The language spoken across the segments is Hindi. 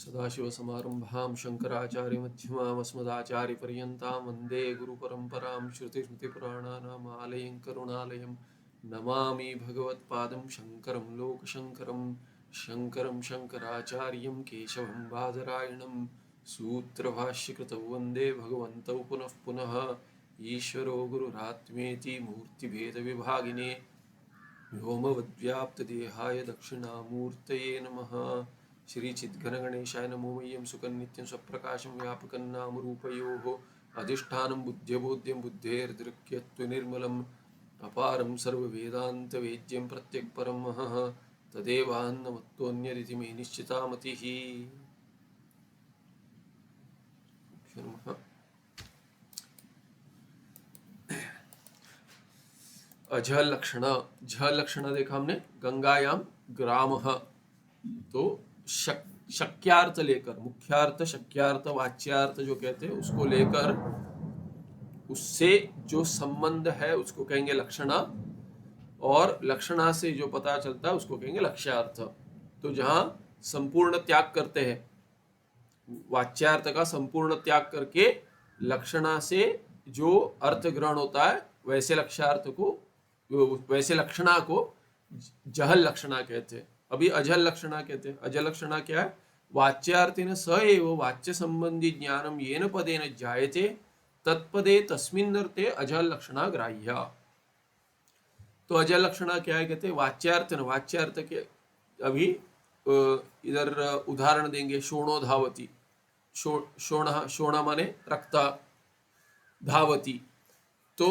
सदाशिवसमारम्भां शङ्कराचार्यमध्यमाम् अस्मदाचार्यपर्यन्तां वन्दे गुरुपरम्परां श्रुतिस्मृतिपुराणानाम् आलयं करुणालयं नमामि भगवत्पादं शङ्करं लोकशङ्करं शङ्करं शङ्कराचार्यं केशवं बादरायणं सूत्रभाष्यकृतौ वन्दे भगवन्तौ पुनः पुनः ईश्वरो गुरुरात्मेति मूर्तिभेदविभागिने व्योमवद्व्याप्तदेहाय दक्षिणामूर्तये नमः। श्री चिद्घनगणेशाय नमो मह्यं सुकन्नित्यं स्वप्रकाशं व्यापकं नामरूपयोः अधिष्ठानं बुद्ध्यबोध्यं बुद्धेर्दृक्यत्वनिर्मलम् अपारं सर्ववेदान्तवेद्यं प्रत्यक्परं महः तदेवान्नमत्तोऽन्यदिति मे निश्चिता मतिः। अझ लक्षण, झ लक्षण देखा हमने, गंगायाम ग्रामः, तो शक्यार्थ लेकर, मुख्यार्थ शक्यार्थ वाच्यार्थ जो कहते हैं उसको लेकर उससे जो संबंध है उसको कहेंगे लक्षणा, और लक्षणा से जो पता चलता है उसको कहेंगे लक्ष्यार्थ। तो जहां संपूर्ण त्याग करते हैं, वाच्यार्थ का संपूर्ण त्याग करके लक्षणा से जो अर्थ ग्रहण होता है वैसे लक्ष्यार्थ को, वैसे लक्षणा को जहल लक्षणा कहते हैं। अभी अजल लक्षणा कहते हैं। अजल लक्षणा क्या है? वाच्यार्थिन स एव वाच्य संबंधी ज्ञानम येन पदेन जायते तत्पदे तस्मिन्नर्थे अजल लक्षणा ग्राह्य। तो अजल लक्षणा क्या है? कहते हैं वाच्यार्थ, वाच्यार्थ के अभी इधर उदाहरण देंगे। शोणो धावती, शोणा माने रक्त, धावती तो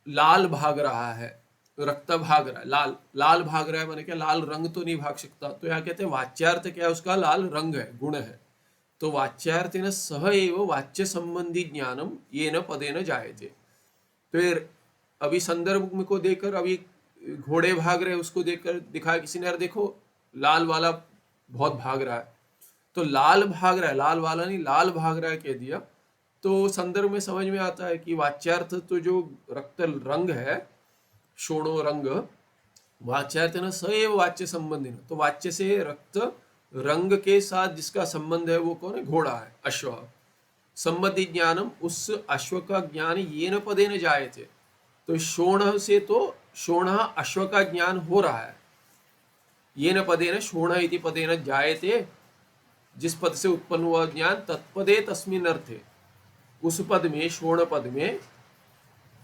लाल भाग रहा है, रक्त भाग रहा है, लाल लाल भाग रहा है माने क्या? लाल रंग तो नहीं भाग सकता। तो यहाँ कहते हैं वाच्यार्थ क्या है? उसका लाल रंग है, गुण है। तो वाच्यार्थिन सह एव वाच्य संबंधी ज्ञानम येन पदेन जायते। फिर अभी संदर्भ में को देखकर, अभी घोड़े भाग रहे उसको देखकर दिखाया किसी ने, यार देखो लाल वाला बहुत भाग रहा है। तो लाल भाग रहा है, लाल वाला नहीं, लाल भाग रहा है कह दिया। तो संदर्भ में समझ में आता है कि वाच्यार्थ तो जो रक्त रंग है, शोणो रंग, वाच्यार्थ न सएव वाच्य संबंधी। तो वाच्य से रक्त रंग के साथ जिसका संबंध है वो कौन है? घोड़ा है, अश्व। संबंधी ज्ञानम, उस अश्व का ज्ञान येन पदेन जायते। तो शोण से तो शोण अश्व का ज्ञान हो रहा है। येन पदेन शोण इति पदेन जायते, जिस पद से उत्पन्न हुआ ज्ञान, तत्पदे तस्मिन् अर्थे, उस पद में, शोण पद में,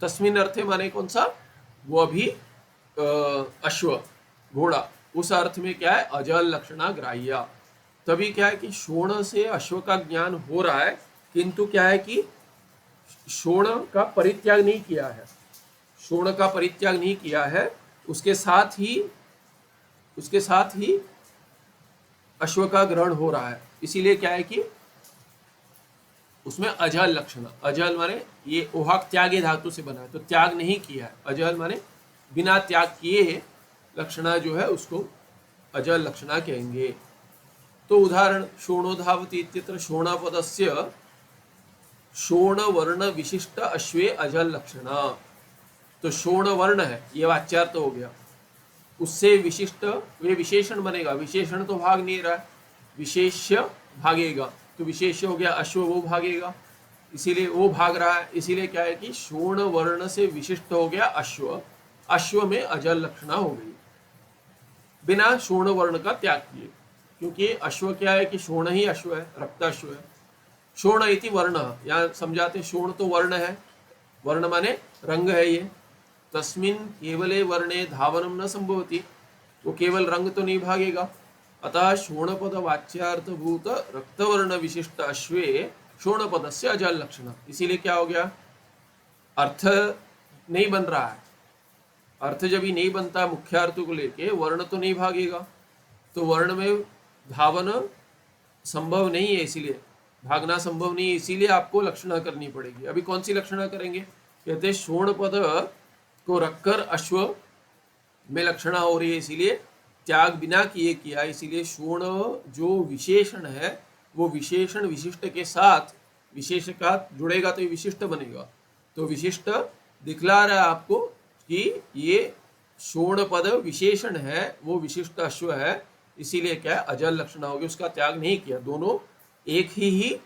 तस्मिन् अर्थे माने कौन सा? वो अभी अश्व, घोड़ा, उस अर्थ में क्या है? अजल लक्षणा ग्राह्य। तभी क्या है कि शोण से अश्व का ज्ञान हो रहा है, किंतु क्या है कि शोण का परित्याग नहीं किया है, शोण का परित्याग नहीं किया है, उसके साथ ही अश्व का ग्रहण हो रहा है। इसीलिए क्या है कि उसमें अजल लक्षण, अजल माने ये ओहाक त्यागे धातु से बना है, तो त्याग नहीं किया है। अजल माने बिना त्याग किए लक्षणा जो है उसको अजल लक्षणा कहेंगे। तो उदाहरण, शोणो धावति इत्यत्र शोणपदस्य शोण वर्ण विशिष्ट अश्वे अजल लक्षणा। तो शोण वर्ण है, ये वाच्यार्थ हो गया। उससे विशिष्ट, ये विशेषण बनेगा। विशेषण तो भाग नहीं रहा है, विशेष्य भागेगा। तो विशेष्य हो गया अश्व, वो भागेगा, इसीलिए वो भाग रहा है। इसीलिए क्या है कि शोण वर्ण से विशिष्ट हो गया अश्व, अश्व में अजल लक्षणा हो गई बिना शोण वर्ण का त्याग किए। क्योंकि अश्व क्या है कि शोण ही अश्व है, रक्त अश्व है। शोण इति वर्ण, यहाँ समझाते, शोण तो वर्ण है, वर्ण माने रंग है ये। तस्मिन् केवले वर्णे धावनम न संभवति, वो केवल रंग तो नहीं भागेगा। अतः शोणपद वाच्यार्थभूत रक्तवर्ण विशिष्ट अश्वे शोणपद से अजल लक्षण। इसीलिए क्या हो गया? अर्थ नहीं बन रहा है। अर्थ जब ही नहीं बनता मुख्य अर्थ को लेके, वर्ण तो नहीं भागेगा, तो वर्ण में धावन संभव नहीं है, इसीलिए भागना संभव नहीं है। इसीलिए आपको लक्षणा करनी पड़ेगी। अभी कौन सी लक्षणा करेंगे? कहते हैं शोणपद को रखकर अश्व में लक्षणा हो रही है, इसीलिए त्याग बिना किए किया। इसीलिए शोण जो विशेषण है वो विशेषण विशिष्ट के साथ, विशेष का जुड़ेगा तो ये विशिष्ट बनेगा। तो विशिष्ट दिखला रहा है आपको कि ये शोण पद विशेषण है, वो विशिष्ट अश्व है, इसीलिए क्या है, अजल लक्षणा होगी, उसका त्याग नहीं किया। दोनों एक ही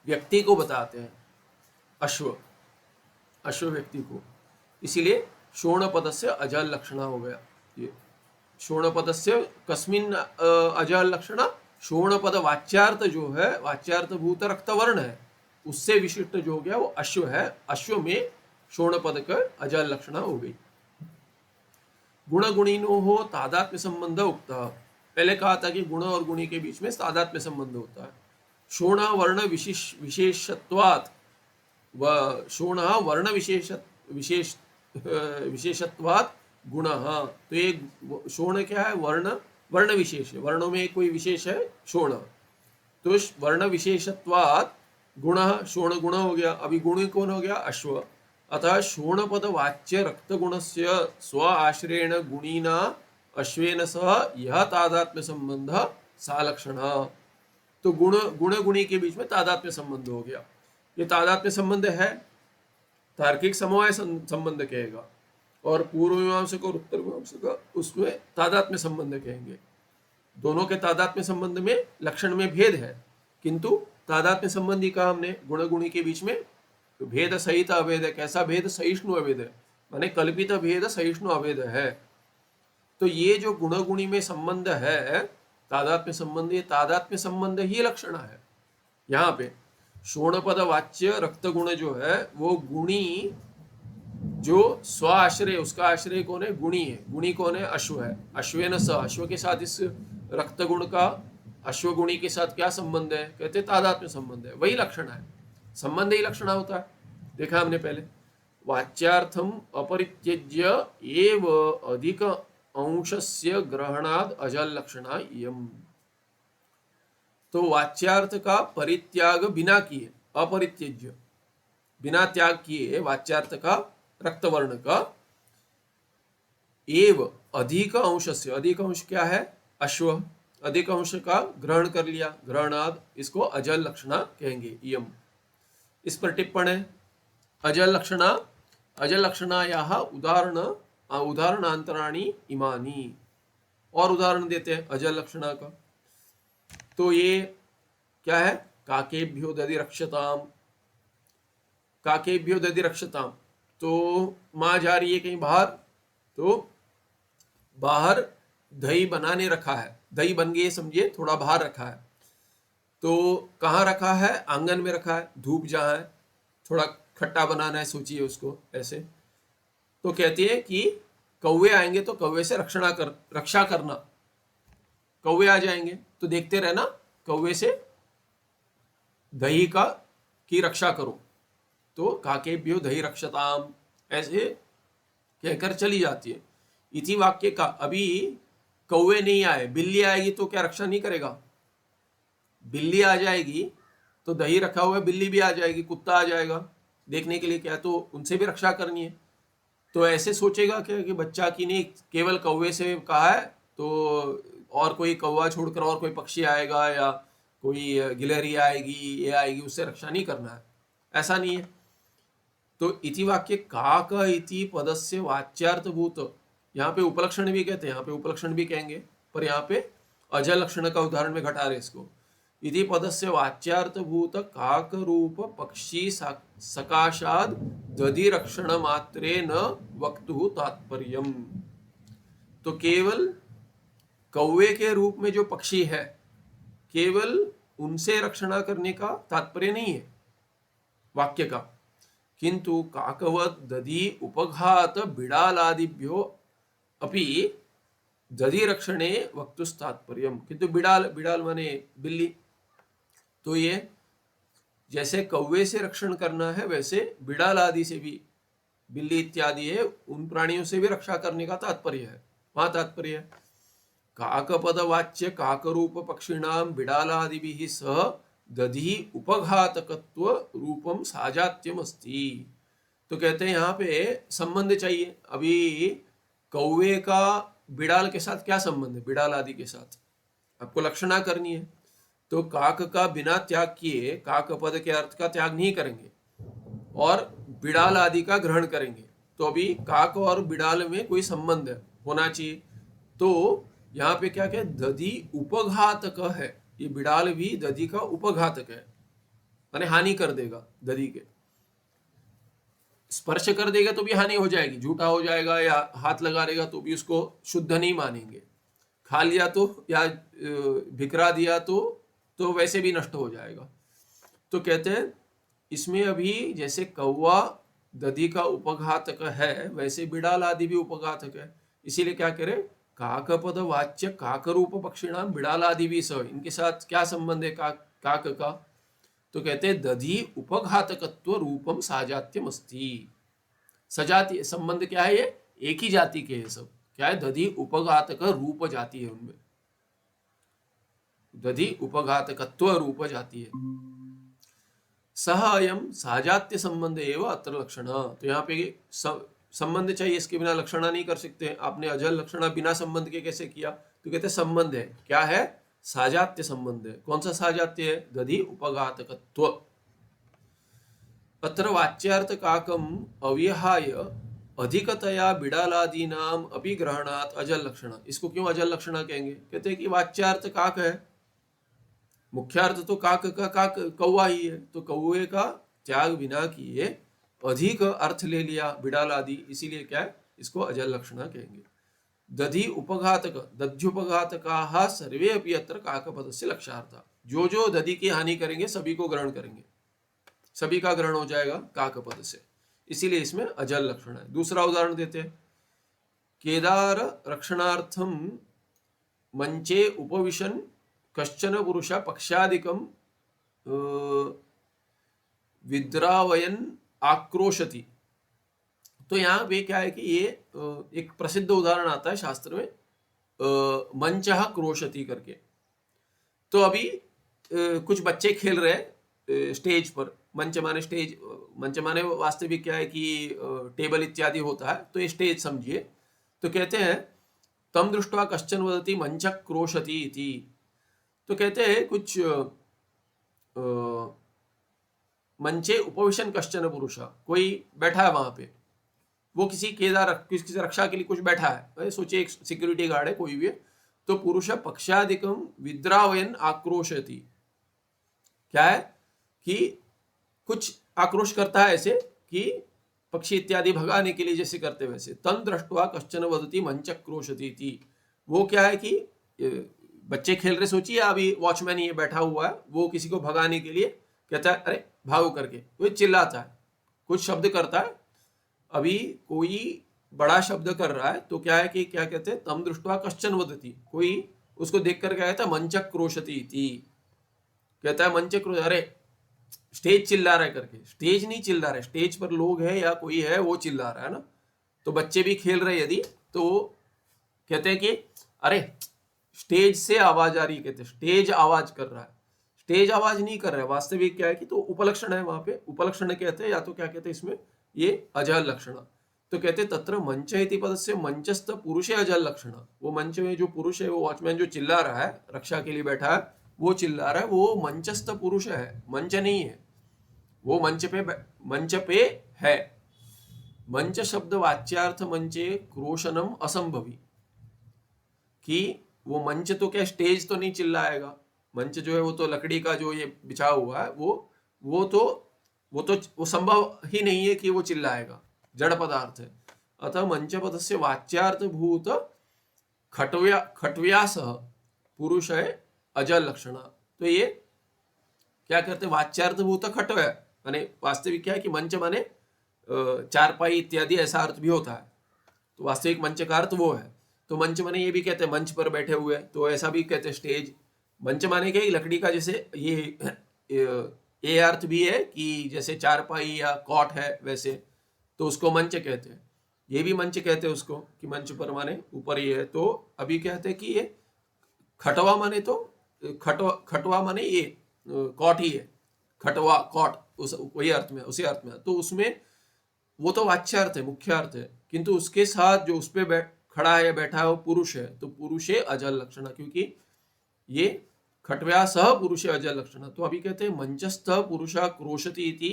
व्यक्ति को बताते हैं, अश्व अश्व व्यक्ति को, इसीलिए शोणपद से अजल लक्षणा हो गया। ये शोणपद से कस्मिन अजल लक्षणा, शोणपद वाच्यार्थ जो है, वाच्यार्थ भूत रक्तवर्ण है, उससे विशिष्ट जो हो गया वो अश्व है। अश्व में शोणपद का अजल लक्षणा हो गई। गुण गुणिनो हो तादात्म्य संबंध उक्ता। पहले कहा था कि गुण और गुणी के बीच में तादात्म्य संबंध होता है। शोण वर्ण विशेषत्वात् व शोण वर्ण विशेषत्वात् गुण। तो ये शोण क्या है, वर्ण विशेष है, वर्णों में कोई विशेष है शोण, तो वर्ण विशेषत्वात् गुण, शोण गुण हो गया। अभी गुण कौन हो गया, अश्व। अतः शोणपद वाच्य रक्तगुणस्य स्व आश्रयेण गुणिना अश्वेन सह यह तादात्म्य संबंध सा लक्षण। तो गुण गुणी के बीच में तादात्म्य संबंध हो गया। ये तादात्म्य संबंध है, तार्किक समवाय संबंध कहेगा, और पूर्व मीमांसक और उत्तर मीमांसक उसमें तादात्म्य संबंध कहेंगे। दोनों के तादात्म्य संबंध में लक्षण में भेद है, किंतु तादात्म्य संबंधी का हमने गुण गुणी के बीच में भेद सहित अभेद है। कैसा भेद, सहिष्णु अभेद है, माने कल्पित भेद सहिष्णु अभेद है। तो ये जो गुण गुणी में संबंध है तादात्म्य संबंध, ये तादात्म्य संबंध ही लक्षण है। यहाँ पे शोणपद वाच्य रक्त गुण जो है वो गुणी, जो स्व आश्रय, उसका आश्रय कौन है, गुणी है। गुणी कौन है, अश्व है। अश्वेन स, अश्व के साथ इस रक्त गुण का अश्व गुणी के साथ क्या संबंध है, कहते तादात्म्य संबंध है। वही लक्षण है, संबंध ही लक्षण होता है। देखा हमने पहले, वाच्यार्थम अपरित्यज्य एव अधिक अंशस्य ग्रहणाद अजल लक्षणा इयम्। तो वाच्यार्थ का परित्याग बिना किए, अपरित्यज्य बिना त्याग किए वाच्यार्थ का रक्तवर्ण का, एव अधिक अंशस्य, अधिक अंश क्या है, अश्व, अधिक अंश का ग्रहण कर लिया, ग्रहणाद, इसको अजल लक्षणा कहेंगे। इयम, इस पर टिप्पण है। अजल लक्षणा, अजल लक्षणायाः उदाहरणांतराणि इमानि। और उदाहरण देते हैं अजल लक्षणा का। तो ये क्या है, काकेभ्यो दधि रक्षताम, काकेभ्यो दधि रक्षताम। तो माँ जा रही है कहीं बाहर, तो बाहर दही बनाने रखा है, दही बन गई समझिए, थोड़ा बाहर रखा है। तो कहाँ रखा है, आंगन में रखा है, धूप जहाँ है, थोड़ा खट्टा बनाना है, सोचिए उसको ऐसे। तो कहती है कि कौवे आएंगे तो कौवे से रक्षा करना। कौवे आ जाएंगे तो देखते रहना, कौवे से दही की रक्षा करो। तो काकेभ्यो दही रक्षताम, ऐसे कहकर चली जाती है। इति वाक्य का, अभी कौवे नहीं आए, बिल्ली आएगी तो क्या रक्षा नहीं करेगा, बिल्ली आ जाएगी तो दही रखा हुआ है, बिल्ली भी आ जाएगी, कुत्ता आ जाएगा देखने के लिए, क्या तो उनसे भी रक्षा करनी है। तो ऐसे सोचेगा क्या कि बच्चा की नहीं, केवल कौवे से कहा है तो और कोई कौवा छोड़कर और कोई पक्षी आएगा या कोई गिलहरी आएगी, ये आएगी, उससे रक्षा नहीं करना है, ऐसा नहीं है। तो इति वाक्य काक इति पदस्य वाच्यार्थभूत, यहाँ पे उपलक्षण भी कहते हैं, यहाँ पे उपलक्षण भी कहेंगे, पर यहाँ पे अजल लक्षण का उदाहरण में घटा रहे इसको। इति पदस्य वाच्यार्थभूत काक रूप पक्षी सकाशाद दधि रक्षण मात्रे न वक्तु तात्पर्यम। तो केवल कौवे के रूप में जो पक्षी है, केवल उनसे रक्षणा करने का तात्पर्य नहीं है वाक्य का, किंतु काकवत दधि उपघात बिड़ालादिभ्यो अपि दधि रक्षणे वक्तुस्तात्पर्यम। किंतु बिड़ाल माने बिल्ली, तो ये जैसे कौवे से रक्षण करना है वैसे बिड़ाल आदि से भी, बिल्ली इत्यादि है उन प्राणियों से भी रक्षा करने का तात्पर्य है, वहां तात्पर्य है। काकपद वाच्य काकरूप पक्षिणाम बिड़ालादिभिः सह दधि उपघातकत्व रूपम साजात्यम अस्ति। तो कहते हैं यहाँ पे संबंध चाहिए। अभी कौवे का बिड़ाल के साथ क्या संबंध है, बिड़ाल आदि के साथ आपको लक्षणा करनी है। तो काक का बिना त्याग किए काक पद के अर्थ का त्याग नहीं करेंगे और बिड़ाल आदि का ग्रहण करेंगे। तो अभी काक और बिड़ाल में कोई संबंध होना चाहिए। तो यहाँ पे क्या क्या दधि उपघातक है, ये बिडाल भी दधि का उपघातक है, माने हानि कर देगा दधि के। स्पर्श कर देगा तो भी हानि हो जाएगी, झूठा हो जाएगा, या हाथ लगा देगा तो भी उसको शुद्ध नहीं मानेंगे। खा लिया तो या भिकरा दिया तो वैसे भी नष्ट हो जाएगा। तो कहते हैं इसमें अभी जैसे कौवा दधि का उपघातक है, वैसे बिडाल आदि भी उपघातक है। इसीलिए क्या करें, काकपद वाच्य काकरूप पक्षिणाम बिडाल आदि भी स, इनके साथ क्या संबंध है काक का? तो कहते हैं दधि उपघातकत्व रूपम साजात्यम अस्ति। सजातीय संबंध क्या है, ये एक ही जाति के हैं सब। क्या है, दधि उपघातक रूप जाति है उनमें, दधि उपघातकत्व रूप जाति है। सह अयम साजात्य संबंध एवं अत्र लक्षण। तो यहाँ पे संबंध चाहिए, इसके बिना लक्षणा नहीं कर सकते। आपने अजल लक्षणा बिना संबंध के कैसे किया? तो कहते संबंध है, क्या है, साजात्य संबंध है। कौन सा साजात्य है? दधि उपघातकत्व। अत्र वाच्यार्थ काकम अव्यहाय अधिकतया बिडालादीनाम अपि ग्रहणात् अजल लक्षण। इसको क्यों अजल लक्षण कहेंगे? कहते हैं कि वाच्यार्थ काक है, मुख्यार्थ तो काक का काक कौवा ही है, तो कौवे का त्याग बिना किए अधिक अर्थ ले लिया बिडाल आदि, इसीलिए क्या है, इसको अजल लक्षण कहेंगे। दधि उपघातक दध्युपघातकाः सर्वे अपि अत्र काकपदस्य लक्ष्यार्था। जो जो दधि की हानि करेंगे सभी को ग्रहण करेंगे, सभी का ग्रहण हो जाएगा काकपद से, इसीलिए इसमें अजल लक्षण है। दूसरा उदाहरण देते हैं, केदार रक्षणार्थम मंचे उपविशन कश्चन पुरुष पक्षादिकम विद्रावयन आक्रोशति। तो यहाँ पे क्या है कि ये एक प्रसिद्ध उदाहरण आता है शास्त्र में, मंचः क्रोशति करके। तो अभी कुछ बच्चे खेल रहे स्टेज पर, मंच माने स्टेज, मंच माने वास्तविक क्या है कि टेबल इत्यादि होता है, तो ये स्टेज समझिए। तो कहते हैं तम दृष्ट्वा कश्चन वदति मंच क्रोशति इति। तो कहते हैं कुछ मंचे उपविशन कश्चन पुरुष, कोई बैठा है वहां पे, वो किसी केदार किसी रक्षा के लिए कुछ बैठा है, सोचिए एक सिक्योरिटी गार्ड है कोई भी है। तो पुरुष पक्षादिकम विद्रावयन आक्रोशति, क्या है कि कुछ आक्रोश करता है ऐसे कि पक्षी इत्यादि भगाने के लिए जैसे करते वैसे। तन दृष्ट्वा कश्चन वदति मंच क्रोशति थी। वो क्या है कि बच्चे खेल रहे, सोचिए अभी वॉचमैन ये बैठा हुआ है, वो किसी को भगाने के लिए कहता है अरे भागो करके, वो चिल्लाता है, कुछ शब्द करता है। अभी कोई बड़ा शब्द कर रहा है तो क्या है कि क्या कहते हैं, तम दृष्ट्वा कश्चन वदति, कोई उसको देख कर क्या कहता है, मंच क्रोशति थी, कहता है मंच क्रोश, अरे स्टेज चिल्ला रहा है करके। स्टेज नहीं चिल्ला रहा है, स्टेज पर लोग है या कोई है वो चिल्ला रहा है ना। तो बच्चे भी खेल रहे यदि, तो कहते हैं कि अरे स्टेज से आवाज आ रही, कहते स्टेज आवाज कर रहा है। स्टेज आवाज नहीं कर रहा है, वास्तविक क्या है कि तो उपलक्षण है वहां पे, उपलक्षण कहते हैं, या तो क्या कहते हैं इसमें ये अजल लक्षण। तो कहते तत्र मंच इति पद से मंचस्थ पुरुष अजल लक्षण। वो मंच में जो पुरुष है, वो वॉचमैन जो चिल्ला रहा है, रक्षा के लिए बैठा है, वो चिल्ला रहा है, वो मंचस्थ पुरुष है, मंच नहीं है, वो मंच पे है। मंच शब्द वाच्यार्थ मंचे क्रोशनम असंभवी, कि वो मंच तो क्या स्टेज तो नहीं चिल्लाएगा, मंच जो है वो तो लकड़ी का जो ये बिछा हुआ है, वो संभव ही नहीं है कि वो चिल्लाएगा, जड़ पदार्थ है। अतः मंच पद से वाच्यार्थ भूत खटव्यासः पुरुष है अजल लक्षण। तो ये क्या करते हैं, वाच्यार्थ भूत खटव्या, माने वास्तविक क्या है कि मंच माने चारपाई इत्यादि ऐसा अर्थ भी होता है, तो वास्तविक मंच का अर्थ वो है। तो मंच माने ये भी कहते हैं मंच पर बैठे हुए, तो ऐसा भी कहते हैं स्टेज। मंच माने क्या, लकड़ी का, जैसे ये अर्थ भी है कि जैसे चारपाई या कॉट है वैसे, तो उसको मंच कहते हैं। ये भी मंच कहते हैं उसको कि मंच पर माने ऊपर ही है। तो अभी कहते हैं कि ये खटवा माने, तो खटवा माने ये कॉट ही है, खटवा कॉट वही अर्थ में, उसी अर्थ में। तो उसमें वो तो वाच्य अर्थ है, मुख्य अर्थ है, किंतु उसके साथ जो उस पर खड़ा है, बैठा है, वो पुरुष है, तो पुरुष है अजल लक्षण, क्योंकि ये खटव्या सह पुरुष अजल लक्षण। तो अभी कहते हैं मंचस्थ पुरुष क्रोशति इति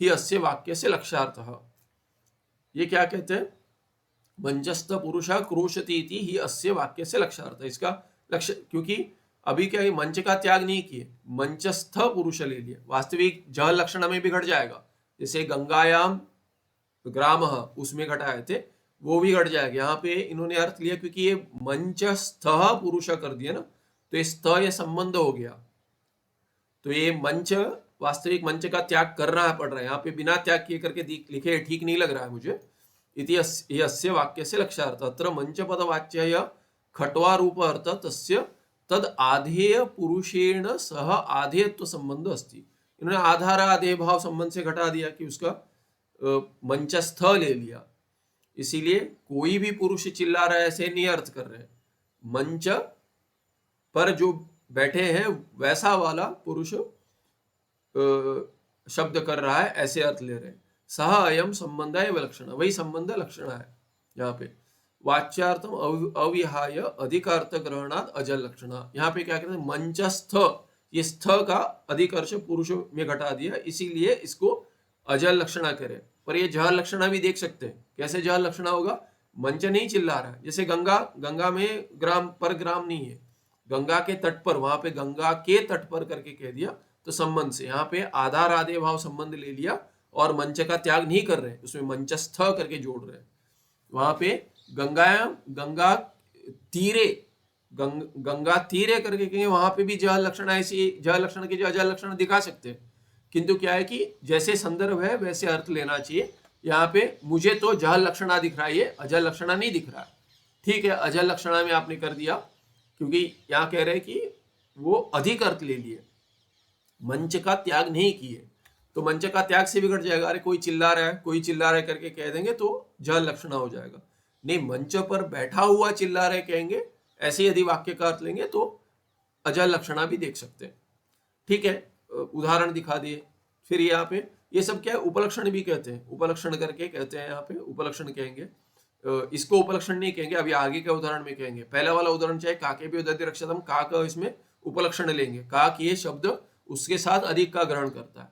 ही अस्य वाक्य से लक्ष्यार्थः। ये क्या कहते हैं, मंचस्थ पुरुष क्रोशती इति ही अस्य वाक्य से लक्ष्यार्थ। इसका लक्ष्य, क्योंकि अभी क्या है, मंच का त्याग नहीं किए, मंचस्थ पुरुष ले लिए, वास्तविक जह लक्षण में भी घट जाएगा। जैसे गंगायाम ग्राम उसमें घटाए थे, वो भी घट जाएगा। यहाँ पे इन्होंने अर्थ लिया क्योंकि ये मंचस्थ पुरुष कर दिया ना, तो ये स्थ ये संबंध हो गया, तो ये मंच वास्तविक मंच का त्याग करना पड़ रहा है। यहाँ पे बिना त्याग किए करके लिखे, ठीक नहीं लग रहा है मुझे। इति अस्य वाक्य से लक्ष्यार्थ अत्र मंच पद वाच्य खट्वा रूप अर्थ तस्य तद आधेय पुरुषेण सह आधेयत्व संबंध अस्ति। इन्होंने आधार आधेय भाव संबंध से घटा दिया कि उसका मंचस्थ ले लिया, इसीलिए कोई भी पुरुष चिल्ला रहा है ऐसे नहीं अर्थ कर रहे। मंच पर जो बैठे हैं वैसा वाला पुरुष शब्द कर रहा है, ऐसे अर्थ ले रहे हैं। सह अयम संबंध है लक्षण, वही संबंध लक्षण है। यहाँ पे वाच्यार्थम अविहाय अधिकार्थ ग्रहणात अजल लक्षण। यहाँ पे क्या कहते हैं, मंचस्थ, ये स्थ का अधिकर्ष पुरुष में घटा दिया, इसीलिए इसको अजल लक्षणा करे। पर ये जह लक्षणा भी देख सकते हैं। कैसे जह लक्षणा होगा, मंच नहीं चिल्ला रहा है। जैसे गंगा में ग्राम पर ग्राम नहीं है, गंगा के तट पर, वहां पे गंगा के तट पर करके कह दिया तो संबंध से। यहाँ पे आधार आधे भाव संबंध ले लिया और मंच का त्याग नहीं कर रहे, उसमें मंचस्थ करके जोड़ रहे। वहां पे गंगा तीरे, गंगा तीरे करके कहेंगे, वहां पे भी जह लक्षण, ऐसी जह लक्षण की जो अजल लक्षण दिखा सकते हैं, किंतु क्या है कि जैसे संदर्भ है वैसे अर्थ लेना चाहिए। यहाँ पे मुझे तो जह लक्षणा दिख रहा है, ये अजल लक्षणा नहीं दिख रहा है। ठीक है, अजल लक्षणा में आपने कर दिया, क्योंकि यहाँ कह रहे हैं कि वो अधिक अर्थ ले लिए, मंच का त्याग नहीं किए, तो मंच का त्याग से बिगड़ जाएगा। अरे कोई चिल्ला रहा है, कोई चिल्ला रहा है करके कह देंगे तो जह लक्षणा हो जाएगा। नहीं, मंच पर बैठा हुआ चिल्ला रहे कहेंगे, ऐसे यदि वाक्य का अर्थ लेंगे तो अजल लक्षणा भी देख सकते हैं। ठीक है, उदाहरण दिखा दिए। फिर यहाँ पे ये सब क्या है, उपलक्षण भी कहते हैं, उपलक्षण करके कहते हैं, यहाँ पे उपलक्षण कहेंगे। इसको उपलक्षण नहीं कहेंगे, अभी आगे के उदाहरण में कहेंगे। पहला वाला उदाहरण चाहे काके भी उदय रक्षतम, का का इसमें उपलक्षण लेंगे, का कि ये शब्द उसके साथ अधिक का ग्रहण करता है।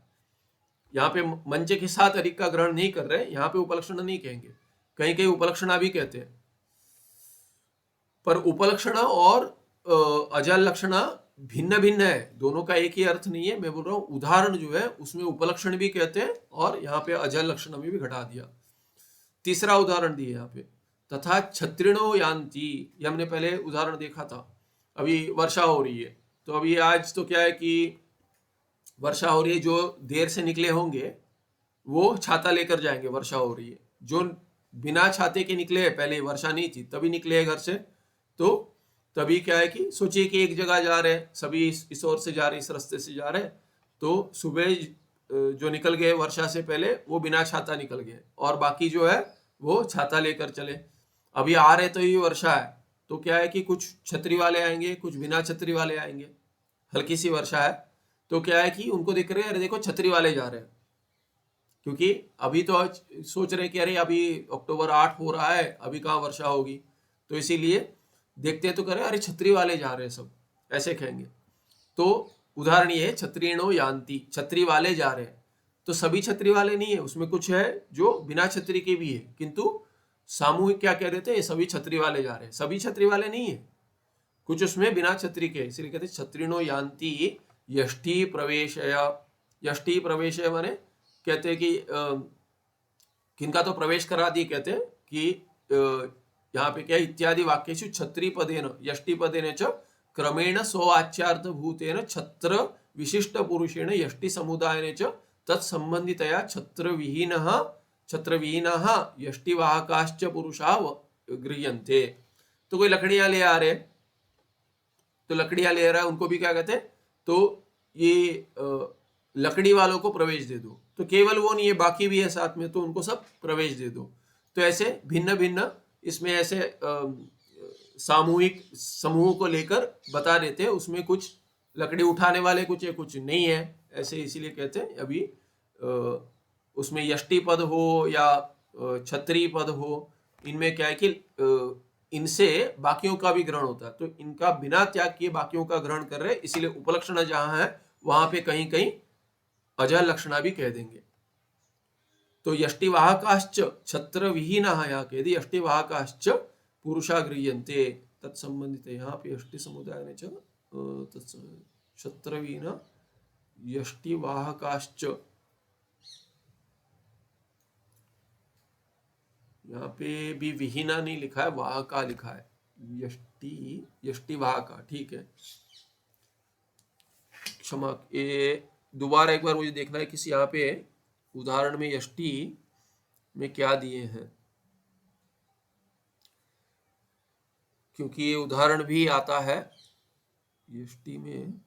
यहाँ पे मंच के साथ अधिक का ग्रहण नहीं कर रहे, यहाँ पे उपलक्षण नहीं कहेंगे, कहीं कहीं उपलक्षणा भी कहते हैं। पर उपलक्षणा और अजल लक्षणा भिन्न भिन्न है, दोनों का एक ही अर्थ नहीं है। मैं बोल रहा हूँ उदाहरण जो है उसमें उपलक्षण भी कहते हैं और यहाँ पे अजल लक्षण में भी घटा दिया। तीसरा उदाहरण दिए यहाँ पे, तथा छत्रिणो यान्ति, ये हमने पहले उदाहरण देखा था। अभी वर्षा हो रही है, तो अभी आज तो क्या है कि वर्षा हो रही है, जो देर से निकले होंगे वो छाता लेकर जाएंगे, वर्षा हो रही है। जो बिना छाते के निकले हैं, पहले वर्षा नहीं थी तभी निकले हैं घर से, तो तभी क्या है कि सोचिए कि एक जगह जा रहे हैं, सभी इस ओर से जा रहे, इस रास्ते से जा रहे हैं, तो सुबह जो निकल गए वर्षा से पहले वो बिना छाता निकल गए, और बाकी जो है वो छाता लेकर चले। अभी आ रहे तो ये वर्षा है, तो क्या है कि कुछ छतरी वाले आएंगे, कुछ बिना छतरी वाले आएंगे। हल्की सी वर्षा है तो क्या है कि उनको दिख रहे हैं, अरे देखो छतरी वाले जा रहे हैं, क्योंकि अभी तो सोच रहे हैं कि अरे अभी अक्टूबर 8 हो रहा है, अभी कहाँ वर्षा होगी, तो इसीलिए देखते हैं तो करें, अरे छतरी वाले जा रहे हैं सब, ऐसे कहेंगे। तो उदाहरण ये है, छत्रिणो यान्ति, छतरी वाले जा रहे हैं। तो सभी छतरी वाले नहीं है, उसमें कुछ है जो बिना छतरी के भी है, किंतु सामूहिक क्या कह रहे थे, ये सभी छतरी वाले जा रहे हैं। सभी छतरी वाले नहीं है, कुछ उसमें बिना छतरी के, इसलिए कहते छत्रिणो यान्ति यष्टि प्रवेशय। यष्टि प्रवेशय माने कहते हैं कि किनका तो प्रवेश करा दी, कहते हैं कि यहाँ पे क्या, इत्यादि वाक्येषु छत्री पदेन यष्टि पदेन च क्रमेण स्ववाच्यार्थ भूतेन छत्र विशिष्ट पुरुषेण यष्टि समुदायेन च तत्संबंधितया छत्रविहीनः यष्टिवाहकाश्च पुरुषा गृह्यन्ते। तो कोई लकड़ियां ले आ रहे, तो लकड़ियां ले रहा है, उनको भी क्या कहते हैं, तो ये लकड़ी वालों को प्रवेश दे दो। तो केवल वो नहीं है, बाकी भी है साथ में, तो उनको सब प्रवेश दे दो। तो ऐसे भिन्न भिन्न इसमें ऐसे सामूहिक समूह को लेकर बता देते हैं, उसमें कुछ लकड़ी उठाने वाले कुछ है, कुछ नहीं है, ऐसे इसीलिए कहते हैं। अभी उसमें यष्टि पद हो या छत्री पद हो, इनमें क्या है कि इनसे बाकियों का भी ग्रहण होता है, तो इनका बिना त्याग किए बाकियों का ग्रहण कर रहे, इसीलिए उपलक्षण जहां है वहां पे कहीं कहीं अजल लक्षणा भी कह देंगे। तो यष्टिवाहकाश्च छत्र विहीन यहाँ के यदि यष्टिवाहकाश्च पुरुषा गृह्यन्ते तत्संबंधित यहाँ पे यष्टि समुदाय ने छत्र विहीन यष्टिवाहकाश्च, यहाँ पे भी विहीना नहीं लिखा है, वाहका लिखा है, यष्टि वाहका, ठीक है, क्षमा। ये दोबारा एक बार मुझे देखना है किसी यहाँ पे उदाहरण में यष्टि में क्या दिए हैं, क्योंकि ये उदाहरण भी आता है यष्टि में।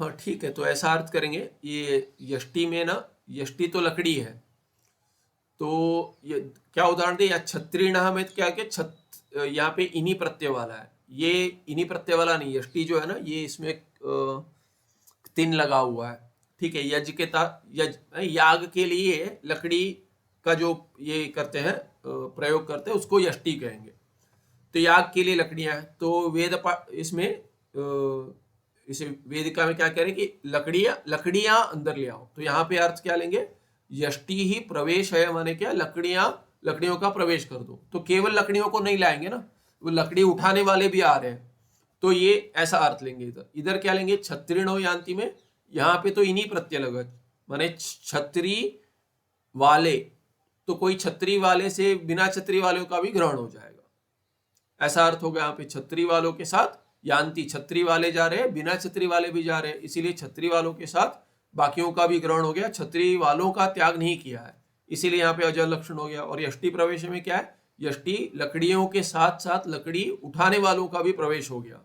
हाँ ठीक है, तो ऐसा अर्थ करेंगे, ये यष्टि में ना, यष्टि तो लकड़ी है, तो ये क्या उदाहरण दे, या छत्रीण में क्या यहाँ पे इन्हीं प्रत्यय वाला है, ये इन्हीं प्रत्यय वाला नहीं, यष्टि जो है ना ये इसमें तिन लगा हुआ है, ठीक है। यज्ञ के याग के लिए लकड़ी का जो ये करते हैं प्रयोग करते हैं उसको यष्टि कहेंगे। तो याग के लिए लकड़ियां हैं, तो वेद इसमें इसे वेदिका में क्या कह रहे हैं कि लकड़ियां अंदर ले आओ, तो यहाँ पे अर्थ क्या लेंगे, यष्टि ही प्रवेश है, माने क्या, लकड़ियों का प्रवेश कर दो। तो केवल लकड़ियों को नहीं लाएंगे ना, वो लकड़ी उठाने वाले भी आ रहे हैं, तो ये ऐसा अर्थ लेंगे। इधर क्या लेंगे, छत्रिणो यान्ति में, यहाँ पे तो इन्हीं प्रत्यय लगा, माने छत्री वाले, तो कोई छत्री वाले से बिना छत्री वालों का भी ग्रहण हो जाएगा, ऐसा अर्थ होगा। यहाँ पे छत्री वालों के साथ यान्ति, छत्री वाले जा रहे हैं, बिना छत्री वाले भी जा रहे हैं, इसीलिए छत्री वालों के साथ बाकियों का भी ग्रहण हो गया, छत्री वालों का त्याग नहीं किया है, इसीलिए यहाँ पे अजल लक्षण हो गया। और यष्टि प्रवेश में क्या है, यष्टि लकड़ियों के साथ साथ लकड़ी उठाने वालों का भी प्रवेश हो गया,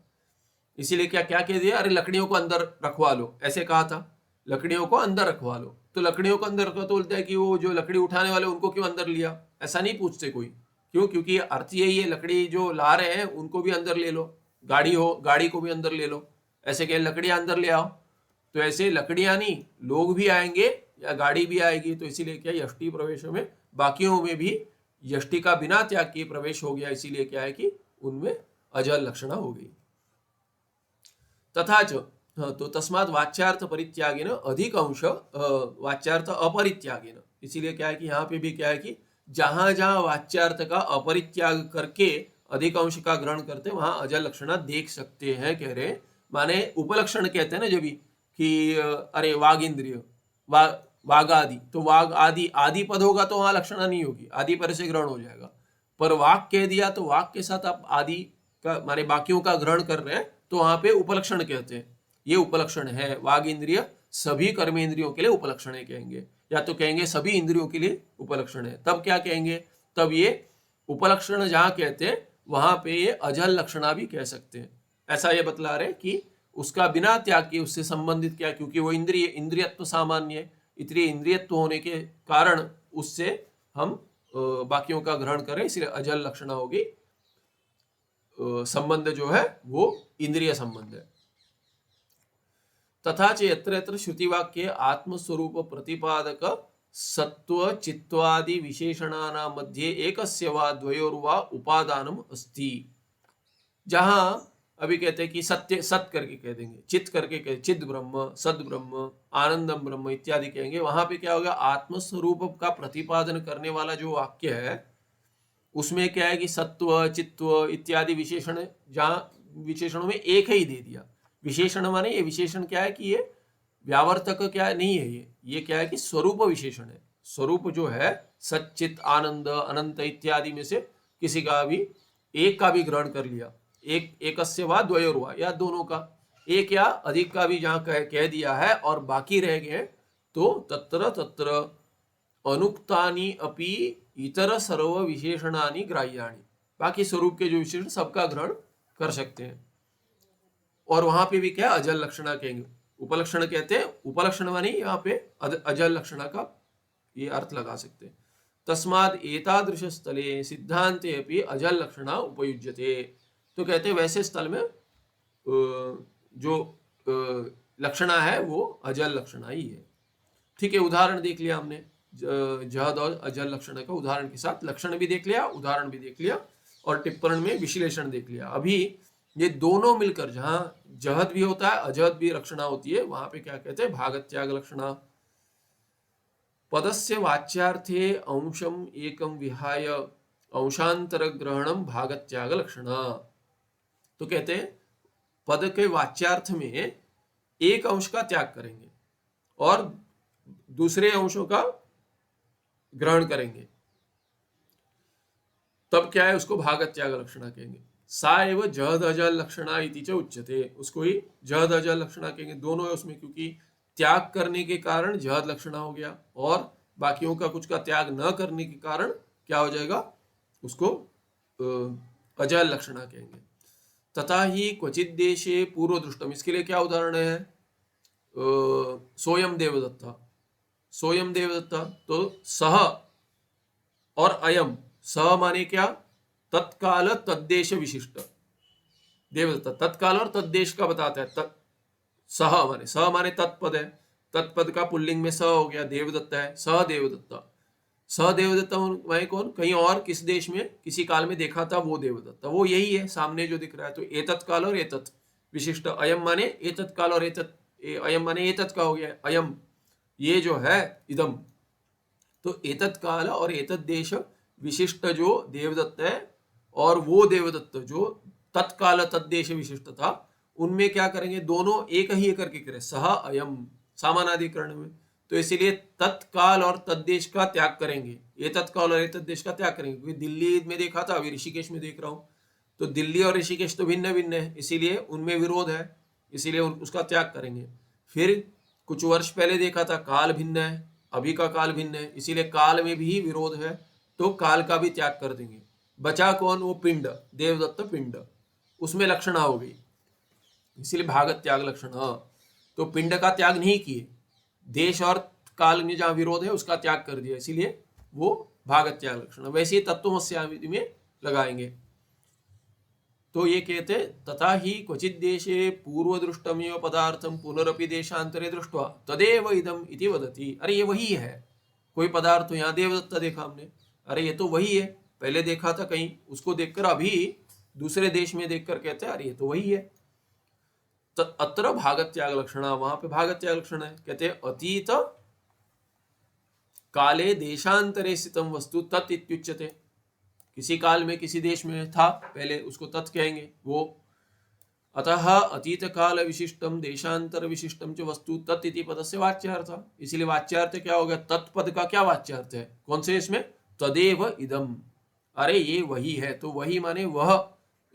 इसीलिए क्या क्या कह दिया, अरे लकड़ियों को अंदर रखवा लो, ऐसे कहा था, लकड़ियों को अंदर रखवा लो। तो लकड़ियों को अंदर रखवा तो बोलता है कि वो जो लकड़ी उठाने वाले उनको क्यों अंदर लिया, ऐसा नहीं पूछते कोई, क्यों, क्योंकि अर्थ यही है, लकड़ी जो ला रहे हैं उनको भी अंदर ले लो, गाड़ी को भी अंदर ले लो, ऐसे कहें लकड़ियां अंदर ले आओ, तो ऐसे लकड़ियां नहीं, लोग भी आएंगे या गाड़ी भी आएगी, तो इसीलिए क्या यष्टि प्रवेश में बाकियों में भी यष्टि का बिना त्याग के प्रवेश हो गया, इसीलिए क्या है कि उनमें अजल लक्षणा हो गई। तथा च, तो तस्मात् वाच्यार्थ परित्यागेन अधिक अंश वाच्यार्थ अपरित्यागेन, इसीलिए क्या है कि यहाँ पे भी क्या है कि जहां जहां वाच्यार्थ का अपरित्याग करके अधिक अंश का ग्रहण करते हैं वहां अजल लक्षणा देख सकते हैं, कह रहे, माने उपलक्षण कहते हैं ना जब कि अरे वाग इंद्रिय, वाग आदि, तो वाग आदि आदि पद होगा तो वहां लक्षणा नहीं होगी, आदि पर से ग्रहण हो जाएगा, पर वाक कह दिया तो वाक के साथ आप आदि का माने बाकियों का ग्रहण कर रहे हैं, तो वहां पे उपलक्षण कहते हैं, ये उपलक्षण है, वाग इंद्रिय सभी कर्मेंद्रियों के लिए उपलक्षण है कहेंगे, या तो कहेंगे सभी इंद्रियों के लिए उपलक्षण है, तब क्या कहेंगे, तब ये उपलक्षण जहां कहते हैं वहां पे ये अजल लक्षणा भी कह सकते हैं। ऐसा ये बतला रहे कि उसका बिना त्याग के उससे संबंधित क्या, क्योंकि वो इंद्रियत्व सामान्य है, इसलिए इंद्रियत्व होने के कारण उससे हम बाकियों का ग्रहण करें, इसलिए अजल लक्षणा होगी, संबंध जो है वो इंद्रिय संबंध है। तथा च यत्र यत्र श्रुतिवाक्ये आत्मस्वरूप प्रतिपादक सत्व चित्वादि विशेषणानां मध्ये एकस्य वा द्वयोर्वा उपादानम अस्ति, जहां अभी कहते हैं कि सत्य सत करके कह देंगे, चित करके कह, चिद ब्रह्म, सद ब्रह्म, आनंदम ब्रह्म इत्यादि कहेंगे, वहां पे क्या होगा, आत्मस्वरूप का प्रतिपादन करने वाला जो वाक्य है उसमें क्या है कि सत्व चित्व इत्यादि विशेषण, जहां विशेषणों में एक ही दे दिया, विशेषण माने ये विशेषण क्या है कि ये व्यावर्तक क्या नहीं है, ये क्या है कि स्वरूप विशेषण है, स्वरूप जो है सच्चित आनंद अनंत इत्यादि में से किसी का भी एक का भी ग्रहण कर लिया, एकस्य वा द्वयोर्वा, या दोनों का, एक या अधिक का भी जहां कह दिया है और बाकी रह गए, तो तत्र तत्र अनुक्तानि अपि इतर सर्व विशेषणानि ग्राह्याणि, बाकी स्वरूप के जो विशेषण सबका ग्रहण कर सकते हैं, और वहां पे भी क्या अजल लक्षणा कहेंगे, उपलक्षण कहते हैं, उपलक्षण मानी यहाँ पे अजल लक्षणा का ये अर्थ लगा सकते हैं। तस्माद एतादृश स्थले सिद्धांते अपि अजल लक्षणा उपयुज्यते, तो कहते हैं वैसे स्थल में जो लक्षणा है वो अजल लक्षणा ही है, ठीक है। उदाहरण देख लिया हमने, जहद और अजल लक्षण का उदाहरण के साथ लक्षण भी देख लिया, उदाहरण भी देख लिया, और टिप्पण में विश्लेषण देख लिया। अभी ये दोनों मिलकर, जहां जहद भी होता है अजहद भी लक्षणा होती है, वहां पे क्या कहते हैं, भागत्याग लक्षणा। पदस्य वाच्यार्थे अंशम एकम विहाय अंशांतर ग्रहणम भागत्याग लक्षणा। तो कहते हैं पद के वाच्यार्थ में एक अंश का त्याग करेंगे और दूसरे अंशों का ग्रहण करेंगे, तब क्या है, उसको भागत्याग लक्षणा कहेंगे। सा एव जहद अजल लक्षणा इति च उच्यते, उसको ही जहद अजल लक्षणा कहेंगे। दोनों है उसमें, क्योंकि त्याग करने के कारण जहद लक्षणा हो गया और बाकियों का कुछ का त्याग न करने के कारण क्या हो जाएगा, उसको अजल लक्षणा कहेंगे। तथा ही क्वचित देशे पूर्व दृष्टम, इसके लिए क्या उदाहरण है, सोयम देवदत्ता। सोयम देवदत्ता, तो सह और अयम, सह माने क्या, तत्काल तद्देश विशिष्ट। देवदत्ता तत्काल और तद्देश का बताता है। सह माने तत्पद है, तत्पद का पुल्लिंग में स हो गया, देवदत्ता है, सह देवदत्ता। सह देवदत्ता माने कौन, कहीं और किस देश में किसी काल में देखा था वो देवदत्ता, वो यही है सामने जो दिख रहा है। तो एतत् काल और एतत् विशिष्ट, अयम माने एतत् काल और एतत्, अयम माने एतत् का हो गया, अयम ये जो है इदम। तो एतत् काल और एतत् देश विशिष्ट जो देवदत्त है और वो देवदत्त जो तत्काल तद्देश विशिष्ट था, उनमें क्या करेंगे, दोनों एक ही करके करें, सह अयम सामानाधिकरण में। तो इसीलिए तत्काल और तद्देश का त्याग करेंगे, ये तत्काल और ये तद्देश का त्याग करेंगे, क्योंकि दिल्ली में देखा था, अभी ऋषिकेश में देख रहा हूँ, तो दिल्ली और ऋषिकेश तो भिन्न भिन्न है, इसीलिए उनमें विरोध है, इसीलिए उसका त्याग करेंगे। फिर कुछ वर्ष पहले देखा था, काल भिन्न है, अभी का काल भिन्न है, इसीलिए काल में भी विरोध है, तो काल का भी त्याग कर देंगे। बचा कौन, वो पिंड, देवदत्त पिंड, उसमें लक्षणा हो गई, इसीलिए भागत त्याग लक्षणा। तो पिंड का त्याग नहीं किए, देश और काल में जहां विरोध है उसका त्याग कर दिया, इसीलिए वो भागत त्याग लक्षण। वैसे ही तत्वमस्यादि में लगाएंगे। तो ये कहते तथा ही क्वचित देशे पूर्व दृष्टमेव पदार्थम पुनरपि देशांतरे दृष्टवा तदेव इदम इति वदति। अरे ये वही है, कोई पदार्थ तो यहाँ देवदत्ता देखा हमने, अरे ये तो वही है, पहले देखा था कहीं, उसको देखकर अभी दूसरे देश में देखकर कहते हैं अरे ये तो वही है। अत्र भागत्याग लक्षण, वहां पे भागत्याग लक्षण है। कहते अतीत काले देशांतरे स्थितम वस्तु तत् इत्युच्यते, किसी काल में किसी देश में था पहले, उसको तत् कहेंगे वो। अतः अतीत काल विशिष्टम देशांतर विशिष्टम च वस्तु तत् इति पदस्य वाच्यार्थ, इसीलिए वाच्यार्थ क्या हो गया, तत्पद का क्या वाच्यार्थ है, कौन से इसमें, तदेव इदम, अरे ये वही है। तो वही माने वह,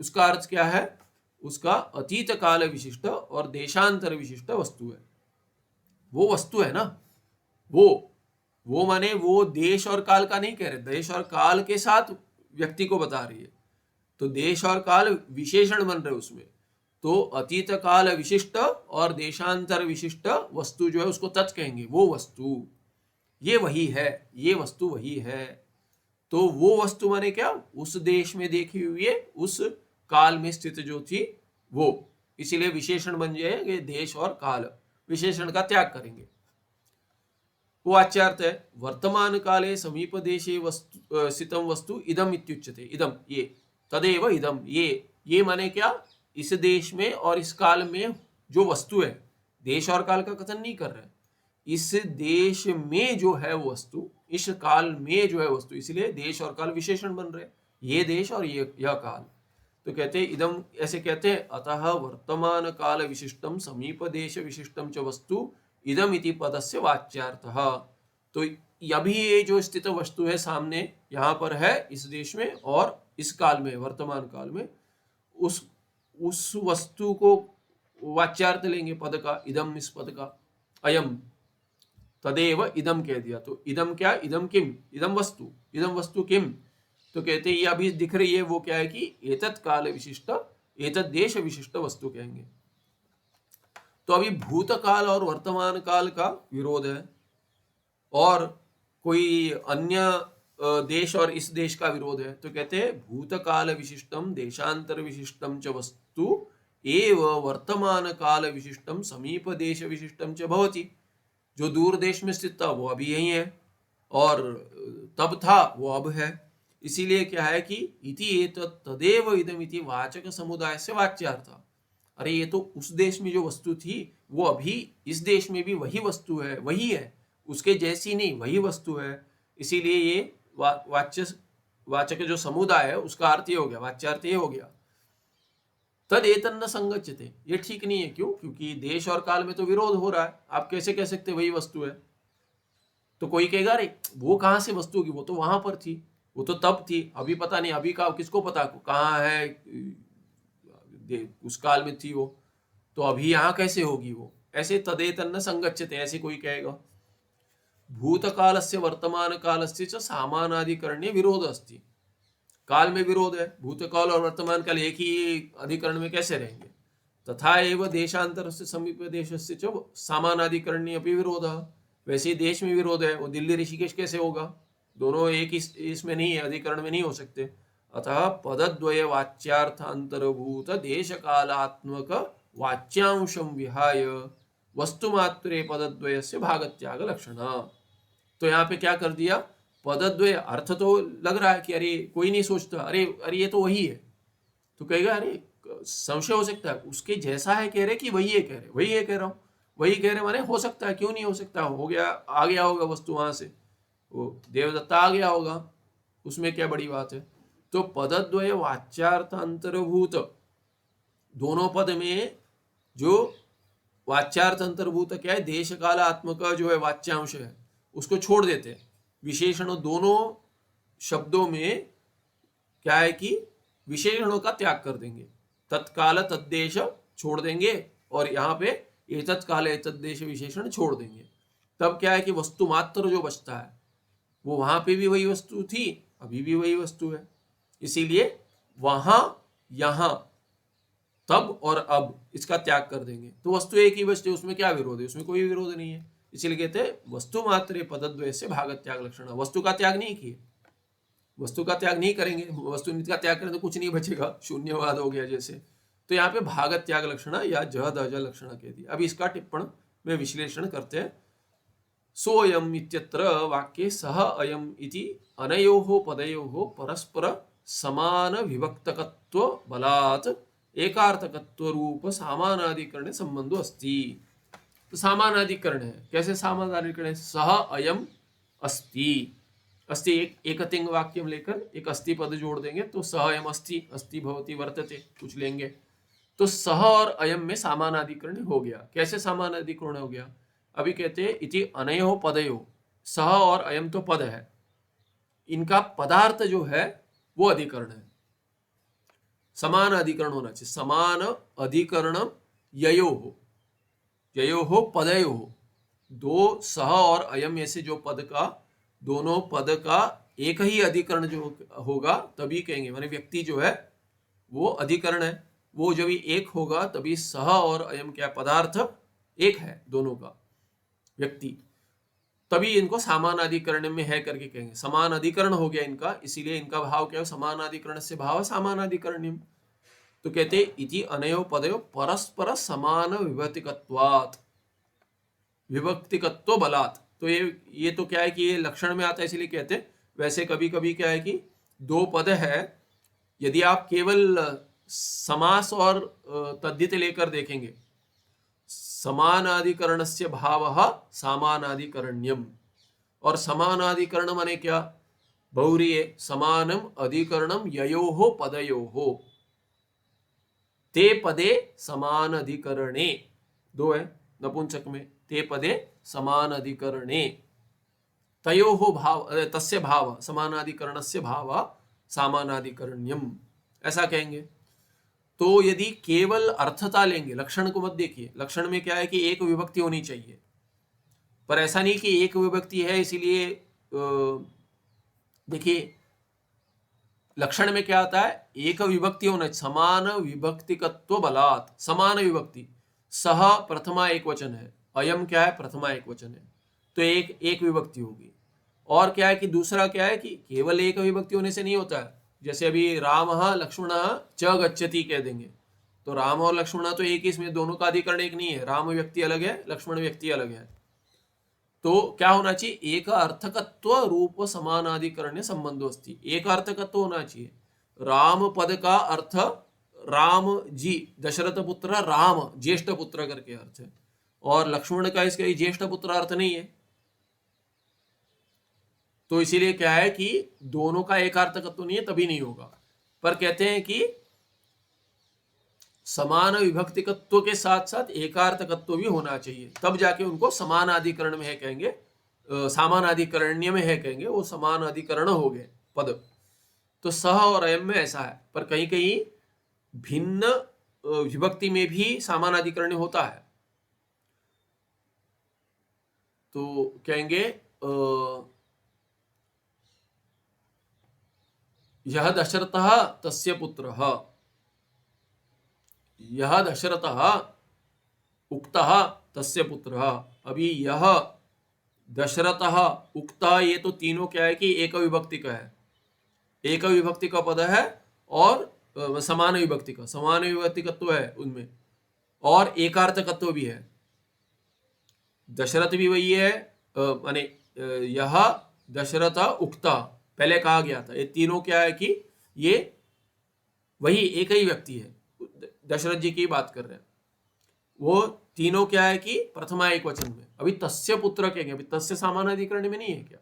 उसका अर्थ क्या है, उसका अतीत काल विशिष्ट और देशांतर विशिष्ट वस्तु है, वो वस्तु है ना, वो माने वो देश और काल का नहीं कह रहे, देश और काल के साथ व्यक्ति को बता रही है, तो देश और काल विशेषण बन रहे उसमें। तो अतीत काल विशिष्ट और देशांतर विशिष्ट वस्तु जो है उसको तत् कहेंगे, वो वस्तु ये वही है, ये वस्तु वही है। तो वो वस्तु माने क्या, उस देश में देखी हुई है, उस काल में स्थित जो थी वो, इसीलिए विशेषण बन जाएगा देश और काल, विशेषण का त्याग करेंगे। वो वाच्यार्थ है, वर्तमान काले समीप देशे वस्तु स्थितम वस्तु इदम इत्युच्यते, इदम ये, तदेव इदम ये माने क्या, इस देश में और इस काल में जो वस्तु है, देश और काल का कथन नहीं कर रहे, इस देश में जो है वो वस्तु, इस काल में जो है वस्तु, इसलिए देश और काल विशेषण बन रहे, ये देश और ये यह काल। तो कहते हैं इदम, ऐसे कहते हैं अतः वर्तमान काल विशिष्टम समीप देश विशिष्टम च वस्तु इदम इति पदस्य वाच्यार्थः। तो अभी ये जो स्थित वस्तु है सामने यहाँ पर है, इस देश में और इस काल में, वर्तमान काल में, उस वस्तु को वाच्यार्थ लेंगे पद का, इदम इस पद का, अयम तदेव इदम कह दिया। तो इदम क्या, इदम किम, इदम वस्तु किम, तो कहते हैं ये अभी दिख रही है वो क्या है कि एतत् काल विशिष्ट एतत् देश विशिष्ट वस्तु कहेंगे। तो अभी भूतकाल और वर्तमान काल का विरोध है, और कोई अन्य देश और इस देश का विरोध है, तो कहते हैं भूतकाल विशिष्टम देशांतर विशिष्टम च वस्तु एव वर्तमान काल विशिष्टम समीप देश विशिष्टम च भवति। जो दूर देश में स्थित था वो अभी यही है, और तब था वो अब है, इसीलिए क्या है कि इति एतत् तदेव इदम इति वाचक समुदाय से वाच्यार्थ। अरे ये तो उस देश में जो वस्तु थी वो अभी इस देश में भी वही वस्तु है, वही है, उसके जैसी नहीं, वही वस्तु है। इसीलिए ये वाचक जो समुदाय है उसका अर्थ ये हो गया, वाच्यार्थ ये हो गया। तद एतन्न संगच्छते, ये ठीक नहीं है। क्यों? क्योंकि देश और काल में तो विरोध हो रहा है। आप कैसे कह सकते वही वस्तु है? तो कोई कहेगा अरे वो कहाँ से वस्तु होगी, वो तो वहां पर थी, वो तो तब थी, अभी पता नहीं, अभी का किसको पता कहाँ है, उस काल में थी वो, तो अभी यहाँ कैसे होगी वो? ऐसे तदेतन्न संगच्छते, ऐसे कोई कहेगा। भूतकालस्य वर्तमान कालस्य च सामानाधिकरण्य विरोध अस्ति। काल में विरोध है, भूतकाल और वर्तमान काल एक ही अधिकरण में कैसे रहेंगे? तथा एव देशांतर से समीप देश से सामानाधिकरण्य अपनी विरोध, वैसे ही देश में विरोध है, वो दिल्ली ऋषिकेश कैसे होगा? दोनों एक ही इसमें नहीं है, अधिकरण में नहीं हो सकते। अतः पदद्वय वाच्यार्थांतरभूत देश कालात्मक वाच्यांशम विहाय वस्तुमात्रे पदद्वय से भागत्याग लक्षण। तो यहाँ पे क्या कर दिया? पदद्वय, अर्थ तो लग रहा है कि अरे कोई नहीं सोचता, अरे अरे ये तो वही है, तो कहेगा अरे संशय हो सकता है उसके जैसा है, कह रहे कि वही है, कह रहे वही है, कह रहा हूँ वही कह रहे, माने हो सकता है, क्यों नहीं हो सकता? हो गया, आ गया होगा वस्तु वहां से, वो देवदत्ता आ गया होगा, उसमें क्या बड़ी बात है? तो पदद्वय वाच्यार्थ अंतर्भूत, दोनों पद में जो वाच्यार्थ अंतर्भूत क्या है? देश कालात्मक जो है वाच्यांश है उसको छोड़ देते हैं। विशेषणों, दोनों शब्दों में क्या है कि विशेषणों का त्याग कर देंगे, तत्काल तद्देश छोड़ देंगे और यहाँ पे एतत् काल एतत् देश विशेषण छोड़ देंगे। तब क्या है कि वस्तु मात्र जो बचता है वो वहां पे भी वही वस्तु थी, अभी भी वही वस्तु है। इसीलिए वहां, यहां, तब और अब इसका त्याग कर देंगे तो वस्तु एक ही बचती है। उसमें क्या विरोध है? उसमें कोई विरोध नहीं है। इसीलिए कहते हैं वस्तु मात्र पदद्वय से भागत त्याग लक्षण। वस्तु का त्याग नहीं किए, वस्तु का त्याग नहीं करेंगे, वस्तु का त्याग करें तो कुछ नहीं बचेगा, शून्यवाद हो गया जैसे। तो यहाँ पे भागत त्याग लक्षण या जहद अज लक्षण कह दिया। अब इसका टिप्पण में विश्लेषण करते हैं। सोयम इत्यत्र वाक्ये सह अयम इति अनयोः पदयोः परस्पर समान विभक्तकत्व बलात् एकार्थकत्व रूप सामानाधिकरण संबंधो अस्ति। तो सामानाधिकरण है, कैसे सामानाधिकरण है? सह अयम अस्ति, अस्ति एक तिंग वाक्य में लेकर एक अस्ति पद जोड़ देंगे तो सह अयम अस्ति, अस्ति भवति वर्तते, कुछ लेंगे तो सह और अयम में सामानाधिकरण हो गया। कैसे सामानाधिकरण हो गया? अभी कहते हैं इति अनयो पदयो, सह और अयम तो पद है, इनका पदार्थ जो है वो अधिकरण है। समान अधिकरण होना चाहिए, समान अधिकरण ययो हो पदयो हो, दो सह और अयम में से जो पद का, दोनों पद का एक ही अधिकरण जो होगा तभी कहेंगे, माने व्यक्ति जो है वो अधिकरण है, वो जब एक होगा तभी सह और अयम क्या पदार्थ एक है, दोनों का व्यक्ति, तभी इनको समानाधिकरण में है करके कहेंगे। समान अधिकरण हो गया इनका, इसीलिए इनका भाव क्या है? समानाधिकरण से भाव समानाधिकरण्यम। तो कहते इति अनयो पदयो परस्पर समान विभक्तिकत्वात्, विभक्तिकत्व बलात्। तो ये तो क्या है कि ये लक्षण में आता है, इसलिए कहते हैं। वैसे कभी कभी क्या है कि दो पद है, यदि आप केवल समास और तद्धित लेकर देखेंगे, समानाधिकरणस्य भावः सामानाधिकरण्यम, और समानाधिकरण माने क्या? बहुरीय समानम अधिकरणम ययोः पदयोः, ते पदे समान अधिकरणे, दो है नपुंसक में, ते पदे समान अधिकरणे, तयोः भाव तस्य भाव समानाधिकरणस्य भाव सामानाधिकरण्यम, ऐसा कहेंगे। तो यदि केवल अर्थता लेंगे, लक्षण को मत देखिए, लक्षण में क्या है कि एक विभक्ति होनी चाहिए, पर ऐसा नहीं कि एक विभक्ति है इसीलिए देखिए लक्षण में क्या आता है? एक विभक्ति होना, समान विभक्तिकत्व बलात्, समान विभक्ति। सह प्रथमा एक वचन है, अयम क्या है? प्रथमा एक वचन है, तो एक विभक्ति होगी। और क्या है कि दूसरा क्या है कि केवल एक विभक्ति होने से नहीं होता है। जैसे अभी राम लक्ष्मण च गच्छति कह देंगे, तो राम और लक्ष्मण तो एक ही, इसमें दोनों का अधिकरण एक नहीं है, राम व्यक्ति अलग है, लक्ष्मण व्यक्ति अलग है। तो क्या होना चाहिए, एक अर्थकत्व रूप समानाधिकरण्य संबंधो अस्ति, एक अर्थकत्व होना चाहिए। राम पद का अर्थ राम जी, दशरथ पुत्र राम ज्येष्ठ पुत्र करके अर्थ है, और लक्ष्मण का इसका ज्येष्ठ पुत्र अर्थ नहीं है। तो इसीलिए क्या है कि दोनों का एक अर्थकत्व नहीं है, तभी नहीं होगा। पर कहते हैं कि समान विभक्तिकत्व के साथ साथ एकार्थकत्व भी होना चाहिए, तब जाके उनको समान अधिकरण में है कहेंगे, समान अधिकरण्य में है कहेंगे, वो समान अधिकरण हो गए पद। तो सह और अयम में ऐसा है, पर कहीं कहीं भिन्न विभक्ति में भी समान अधिकरण होता है। तो कहेंगे यह दशरथः तस्य पुत्रः, यह दशरथः उक्तः तस्य पुत्रः। अभी यह दशरथः उक्तः, ये तो तीनों क्या है कि एक विभक्ति का है, एक विभक्ति का पद है, और समान विभक्ति का, समान विभक्तिकत्व है उनमें, और एकार्थकत्व भी है। दशरथ भी वही है, माने यह दशरथ उक्ता पहले कहा गया था, ये तीनों क्या है कि ये वही एक ही व्यक्ति है, दशरथ जी की बात कर रहे हैं। वो तीनों क्या है कि प्रथमा एक वचन में। अभी तस्य पुत्र कहेंगे, अभी तस्य सामानाधिकरण में नहीं है क्या,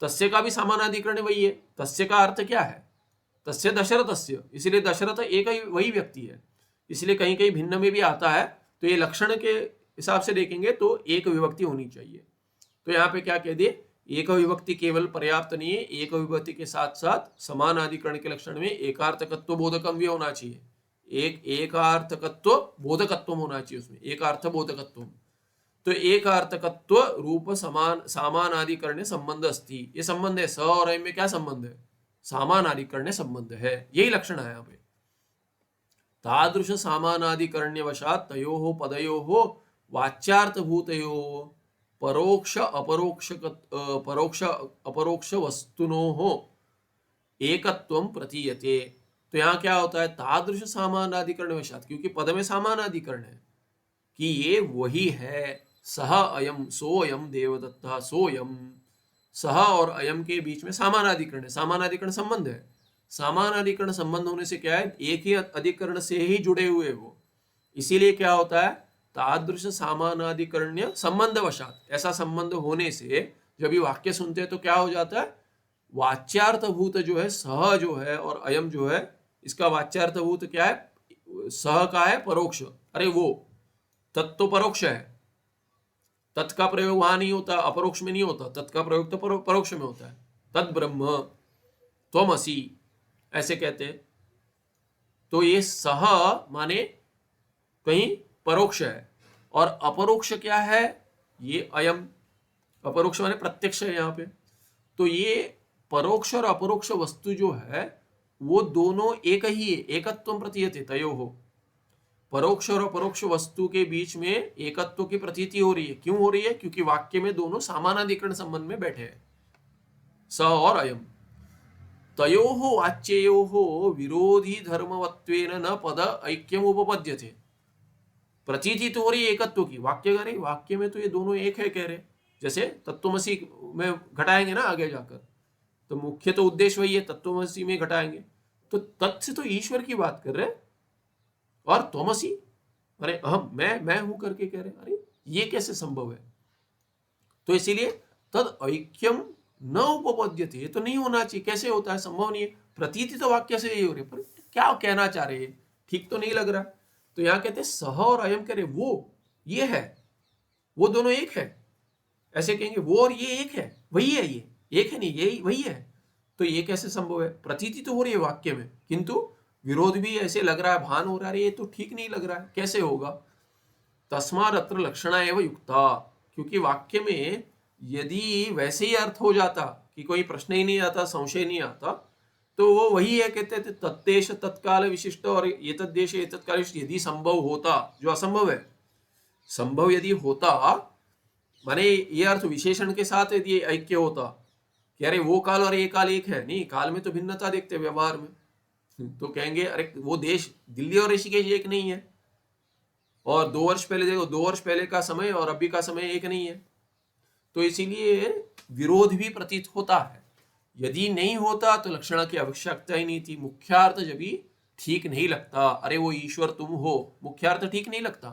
तस्य का भी सामानाधिकरण वही है। तस्य का अर्थ क्या है, तस्य दशरथस्य, इसलिए दशरथ एक ही वही व्यक्ति है, इसलिए कहीं कहीं भिन्न में भी आता है। तो ये लक्षण के हिसाब से देखेंगे तो एक विभक्ति होनी चाहिए। तो यहाँ पे क्या कह दिए, एक विभक्ति केवल पर्याप्त नहीं है, एक विभक्ति के साथ साथ समान अधिकरण के लक्षण में एकार्थकत्व बोधकम भी होना चाहिए, एकार्थकत्व बोधकत्व होना चाहिए उसमें, एकार्थ बोधकत्व। तो एकार्थकत्व रूप सामानाधिकरण संबंध अस्ति, ये संबंध है। स और अयम में क्या संबंध है, सामानाधिकरण संबंध है, यही लक्षण है यहाँ पे। तादृश सामानाधिकरण्यवशात् तयोः पदयोः वाच्यार्थभूतयोः परोक्ष अपरोक्ष वस्तुनोः एकत्वं प्रतीयते। तो यहाँ क्या होता है, तादृश सामानाधिकरणवशात्, क्योंकि पद में सामानाधिकरण है कि ये वही है, सह अयम सोयम देवदत्तः सोयम, सह और अयम के बीच में सामानाधिकरण है, सामानाधिकरण संबंध है। सामानाधिकरण संबंध होने से क्या है, एक ही अधिकरण से ही जुड़े हुए वो, इसीलिए क्या होता है, तादृश सामानाधिकरण्य संबंध वशात, ऐसा संबंध होने से जब ये वाक्य सुनते हैं तो क्या हो जाता है, वाच्यार्थभूत जो है सह जो है और अयम जो है, इसका वाच्यार्थभूत क्या है, सह का है परोक्ष, अरे वो तत् तो परोक्ष है, तत् का प्रयोग वहां नहीं होता, अपरोक्ष में नहीं होता, तत् का प्रयोग तो परोक्ष में होता है। तत् ब्रह्म त्वमसि ऐसे कहते हैं। तो ये सह माने कहीं परोक्ष है, और अपरोक्ष क्या है, ये अयम, अपरोक्ष माने प्रत्यक्ष है यहाँ पे। तो ये परोक्ष और अपरोक्ष वस्तु जो है वो दोनों एक ही है, एकत्वं प्रतीयते तयोः। परोक्ष और अपरोक्ष वस्तु के बीच में एकत्व की प्रतीति हो रही है, क्यों हो रही है, क्योंकि वाक्य में दोनों सामानाधिकरण संबंध में बैठे हैं, स और अयम। तयोः वाच्ययोः विरोधी धर्मवत्वेन न पद ऐक्यम उपपद्यते। प्रतीति तो हो रही है एकत्व की, वाक्य कह रहे वाक्य में तो ये दोनों एक है कह रहे, जैसे तत्वमसी में घटाएंगे ना आगे जाकर, तो मुख्य तो उद्देश्य वही है, तत्वमसी में घटाएंगे। तो तत् से तो ईश्वर की बात कर रहे, और त्वमसी अरे अहम मैं हूं करके कह रहे, अरे ये कैसे संभव है। तो इसीलिए तद ऐक्यम न उपपद्यते, ये तो नहीं होना चाहिए, कैसे होता है, संभव नहीं है। प्रतीति तो वाक्य से यही हो रही है, पर क्या कहना चाह रहे हैं, ठीक तो नहीं लग रहा। तो यहाँ कहते हैं सह और अयम कह रहे, वो ये है, वो दोनों एक है, ऐसे कहेंगे वो और ये एक है, वही है, ये एक है नहीं, यही वही है। तो ये कैसे संभव है, प्रतीति तो हो रही है वाक्य में, किंतु विरोध भी ऐसे लग रहा है, भान हो रहा है, ये तो ठीक नहीं लग रहा है, कैसे होगा। तस्मात् अत्र लक्षणा एव युक्ता, क्योंकि वाक्य में यदि वैसे ही अर्थ हो जाता कि कोई प्रश्न ही नहीं आता, संशय नहीं आता, तो वो वही है, कहते थे तत्तेश तत्काल विशिष्ट और ये तद्देश ये तत्काल विशिष्ट, यदि संभव होता, जो असंभव है, संभव यदि होता माने ये अर्थ विशेषण के साथ यदि ऐक्य होता कि अरे वो काल और ये काल एक है, नहीं, काल में तो भिन्नता देखते व्यवहार में, तो कहेंगे अरे वो देश दिल्ली और ऋषिकेश एक नहीं है, और 2 वर्ष पहले देखो, 2 वर्ष पहले का समय और अभी का समय एक नहीं है। तो इसीलिए विरोध भी प्रतीत होता है। यदि नहीं होता तो लक्षणा की आवश्यकता ही नहीं थी। मुख्यार्थ जब भी ठीक नहीं लगता, अरे वो ईश्वर तुम हो, मुख्यार्थ ठीक नहीं लगता।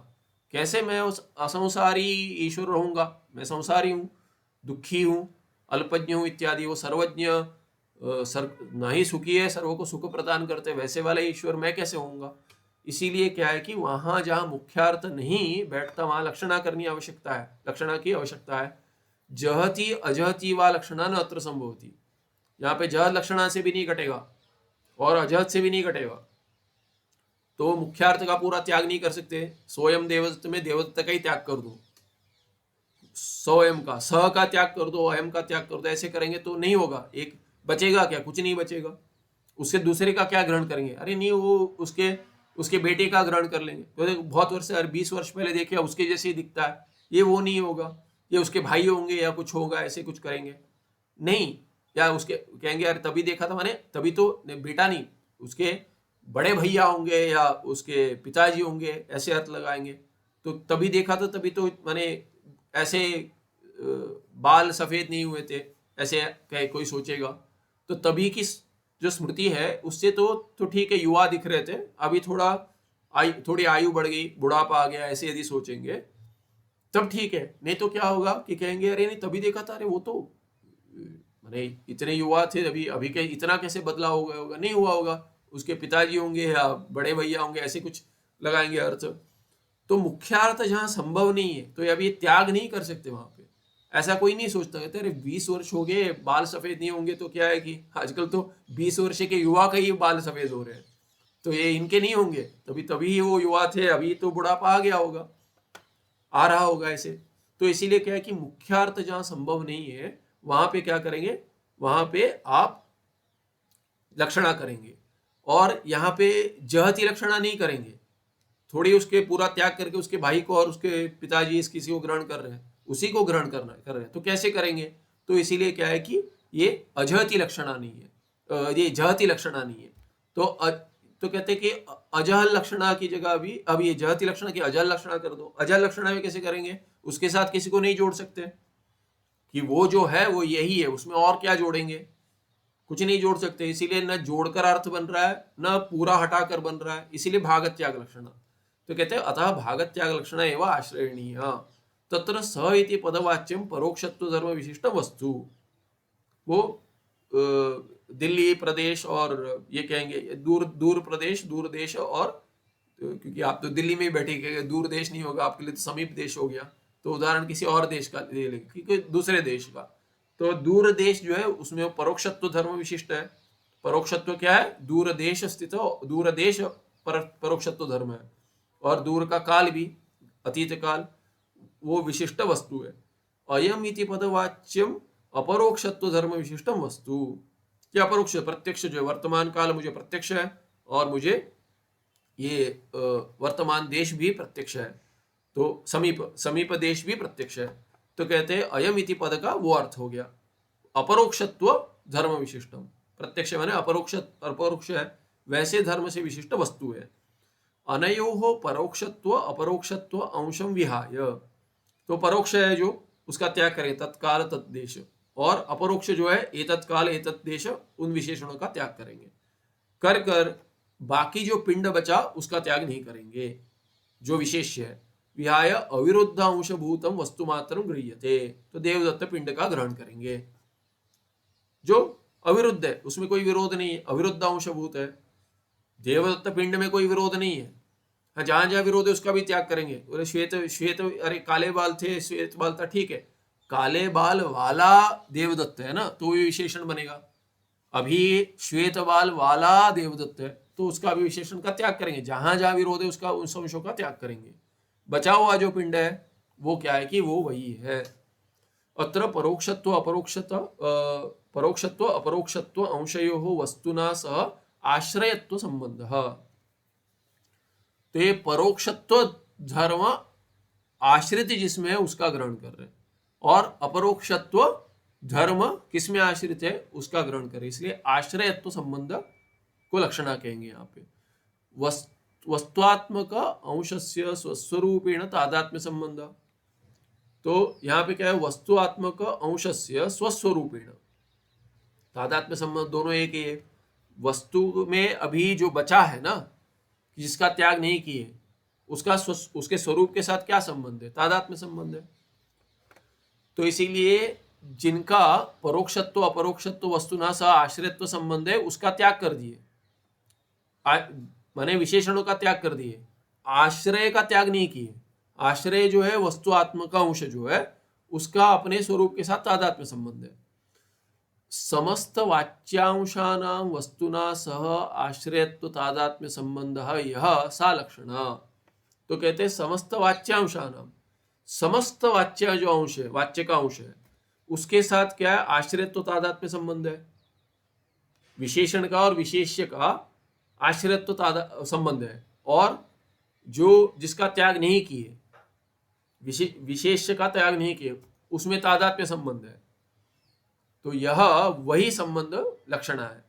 कैसे मैं उस असंसारी ईश्वर रहूंगा, मैं संसारी हूँ, दुखी हूँ, अल्पज्ञ हूँ इत्यादि। वो सर्वज्ञ ना ही सुखी है, सर्व को सुख प्रदान करते, वैसे वाला ईश्वर मैं कैसे होऊंगा। इसीलिए क्या है कि वहां जहां मुख्यार्थ नहीं बैठता वहां लक्षणा करनी आवश्यकता है, लक्षणा की आवश्यकता है। जहती अजहती व लक्षणा न अत्र संभवती। यहाँ पे जह लक्षणा से भी नहीं कटेगा और अजहत से भी नहीं कटेगा, तो मुख्यार्थ का पूरा त्याग नहीं कर सकते। सोयम देवदत्त में देवदत्त का ही त्याग कर दो, सोयम का स का त्याग कर दो, अयम का त्याग कर दो, ऐसे करेंगे तो नहीं होगा। एक बचेगा क्या, कुछ नहीं बचेगा। उससे दूसरे का क्या ग्रहण करेंगे, अरे नहीं वो उसके उसके बेटे का ग्रहण कर लेंगे, तो बहुत वर्ष 20 वर्ष पहले देखे उसके जैसे ही दिखता है, ये वो नहीं होगा, ये उसके भाई होंगे या कुछ होगा, ऐसे कुछ करेंगे नहीं। या उसके कहेंगे यार तभी देखा था मैंने, तभी तो बेटा नहीं, उसके बड़े भैया होंगे या उसके पिताजी होंगे, ऐसे अर्थ लगाएंगे। तो तभी देखा था, तभी तो मैंने ऐसे बाल सफेद नहीं हुए थे, ऐसे कहे कोई सोचेगा। तो तभी की जो स्मृति है उससे तो ठीक है, युवा दिख रहे थे, अभी थोड़ी आयु बढ़ गई, बुढ़ापा आ गया, ऐसे यदि सोचेंगे तब ठीक है। नहीं तो क्या होगा कि कहेंगे अरे नहीं तभी देखा था, अरे वो तो मैंने इतने युवा थे अभी, अभी के इतना कैसे बदला हो गया होगा, नहीं हुआ होगा, उसके पिताजी होंगे या बड़े भैया होंगे, ऐसे कुछ लगाएंगे अर्थ। तो मुख्यार्थ जहां संभव नहीं है तो अभी त्याग नहीं कर सकते वहां पे। ऐसा कोई नहीं सोचता, कहते अरे 20 वर्ष हो गए बाल सफेद नहीं होंगे तो क्या है कि आजकल तो 20 वर्ष के युवा का ही बाल सफेद हो रहे हैं, तो ये इनके नहीं होंगे, तभी तभी वो युवा थे, अभी तो बुढ़ापा आ गया होगा, आ रहा होगा ऐसे। तो इसीलिए क्या है कि मुख्यार्थ जहां संभव नहीं है वहां पे क्या करेंगे, वहां पे आप लक्षणा करेंगे। और यहाँ पे जहती लक्षणा नहीं करेंगे, थोड़ी उसके पूरा त्याग करके उसके भाई को और उसके पिताजी इस किसी को ग्रहण कर रहे हैं, उसी को ग्रहण करना कर रहे हैं, तो कैसे करेंगे। तो इसीलिए क्या है कि ये अजहती लक्षणा नहीं है, ये जहती लक्षणा नहीं है। तो कहते हैं कि अजहल लक्षणा की जगह अभी अब ये जहती लक्षणा की अजहल लक्षणा कर दो। अजहल लक्षणा में कैसे करेंगे, उसके साथ किसी को नहीं जोड़ सकते कि वो जो है वो यही है, उसमें और क्या जोड़ेंगे, कुछ नहीं जोड़ सकते। इसीलिए न जोड़कर अर्थ बन रहा है न पूरा हटाकर बन रहा है, इसीलिए भागत त्याग लक्षणा। तो कहते हैं अतः भागत त्याग लक्षण एवं आश्रयणीय तत्र स इति पदवाच्यम परोक्षत्व धर्म विशिष्ट वस्तु। वो दिल्ली प्रदेश और ये कहेंगे दूर दूर प्रदेश, दूर देश, और क्योंकि आप तो दिल्ली में ही बैठे, दूर देश नहीं होगा आपके लिए, तो समीप देश हो गया। तो उदाहरण किसी और देश का ले लेंगे, क्योंकि दूसरे देश का, तो दूर देश जो है उसमें परोक्षत्व धर्म विशिष्ट है। परोक्षत्व क्या है, दूर देश स्थित, दूर देश परोक्षत्व धर्म है। और दूर का काल भी, अतीत काल, वो विशिष्ट वस्तु है। अयम इति पदवाच्यम अपरोक्षत्व धर्म विशिष्टम वस्तु। क्या अपरोक्ष, प्रत्यक्ष जो है, वर्तमान काल मुझे प्रत्यक्ष है और मुझे ये वर्तमान देश भी प्रत्यक्ष है, तो समीप देश भी प्रत्यक्ष है। तो कहते हैं अयम इति पद का वो अर्थ हो गया, अपरोक्षत्व धर्म विशिष्टम। प्रत्यक्ष माने अपरोक्ष है, वैसे धर्म से विशिष्ट वस्तु है। अनयोः परोक्षत्व अपरोक्षत्व अंशम विहाय। तो परोक्ष है जो, उसका त्याग करें, तत्काल तत्देश, और अपरोक्ष जो है एतत्काल एतत्देश, उन विशेषणों का त्याग करेंगे। कर कर बाकी जो पिंड बचा उसका त्याग नहीं करेंगे, जो विशेष्य है। विहाय अविरुद्ध अंशभूतम वस्तु मात्र गृह्यते। तो देवदत्त पिंड का ग्रहण करेंगे जो अविरुद्ध है, उसमें कोई विरोध नहीं है, अविरुद्ध अंशभूत है। देवदत्त पिंड में कोई विरोध नहीं है, हाँ जहां जहां विरोध है उसका भी त्याग करेंगे। बोले श्वेत श्वेत, अरे काले बाल थे, श्वेत बाल था, ठीक है, काले बाल वाला देवदत्त है ना, तो ये विशेषण बनेगा। अभी श्वेत बाल वाला देवदत्त है तो उसका भी विशेषण का त्याग करेंगे, जहां जहां विरोध है उसका उन अंशों का त्याग करेंगे। बचा हुआ जो पिंड है वो क्या है कि वो वही है। अत्र परोक्षत्व अपरोक्षत्व अंशयोः वस्तुना सह आश्रयत्व संबंध। तो ये परोक्षत्व धर्म आश्रित जिसमें है उसका ग्रहण कर रहे हैं, और अपरोक्षत्व धर्म किसमें आश्रित है उसका ग्रहण कर रहे हैं, इसलिए आश्रयत्व संबंध को लक्षणा कहेंगे यहाँ पे। वस्तुआत्मक अंशस्य स्वस्वरूपेण तादात्म्य संबंध। तो यहाँ पे क्या है, वस्तुआत्मक अंशस्य स्वस्वरूपेण, तादात्म्य संबंध दोनों एक ही है। वस्तु में अभी जो बचा है ना, जिसका त्याग नहीं किए, उसका उसके स्वरूप के साथ क्या संबंध है, तादात्म्य संबंध है। तो इसीलिए जिनका परोक्षत्व अपरोक्षत्व वस्तुना सह आश्रयत्व संबंध है, उसका त्याग कर दिए, माने विशेषणों का त्याग कर दिए, आश्रय का त्याग नहीं किए। आश्रय जो है वस्तुआत्मक अंश जो है, उसका अपने स्वरूप के साथ तादात्म्य संबंध है। समस्त वाच्यांशानां वस्तुना सह आश्रयत्व तादात्म्य संबंध यह सा लक्षण। तो कहते हैं समस्त वाच्यांशानां, समस्त वाच्य जो अंश है, वाच्य का अंश है, उसके साथ क्या है, आश्रयत्व तादात्म्य संबंध है। विशेषण का और विशेष्य का आश्रयत्व संबंध है, और जो जिसका त्याग नहीं किए, विशेष्य का त्याग नहीं किए, उसमें तादात्म्य संबंध है। तो यह वही संबंध लक्षण है,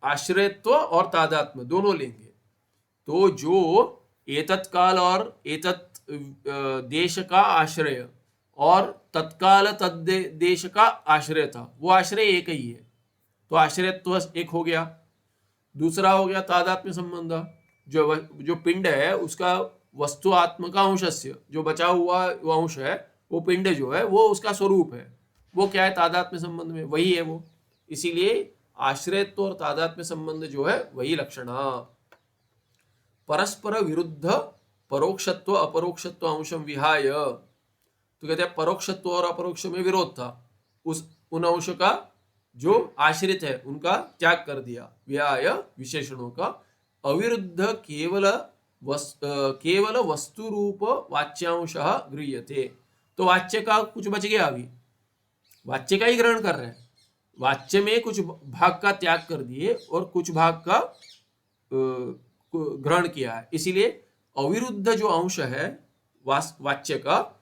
आश्रयत्व और तादात्म्य दोनों लेंगे। तो जो एतत् काल और एतत् देश का आश्रय और तत्काल तद देश का आश्रय था, वो आश्रय एक ही है, तो आश्रयत्व एक हो गया। दूसरा हो गया तादात्म्य संबंध, जो पिंड है उसका वस्तु आत्म का अंशस्य, जो बचा हुआ वो अंश है, वो पिंड जो है वो उसका स्वरूप है, वो क्या है, तादात्म्य संबंध में वही है वो। इसीलिए आश्रयत्व और तादात्म्य संबंध जो है वही लक्षण। परस्पर विरुद्ध परोक्षत्व अपरोक्षत्व अंशम विहाय, तो कहते हैं परोक्षत्व और अपरोक्ष में विरोध था, उन अंश का जो आश्रित है उनका त्याग कर दिया, विहाय विशेषणों का। अविरुद्ध केवल वस्तु रूप वाच्यांश गृह्यते, तो वाच्य का कुछ बच गया, अभी वाच्य का ही ग्रहण कर रहे हैं, वाच्य में कुछ भाग का त्याग कर दिए और कुछ भाग का ग्रहण किया है। इसीलिए अविरुद्ध जो अंश है वाच्य का,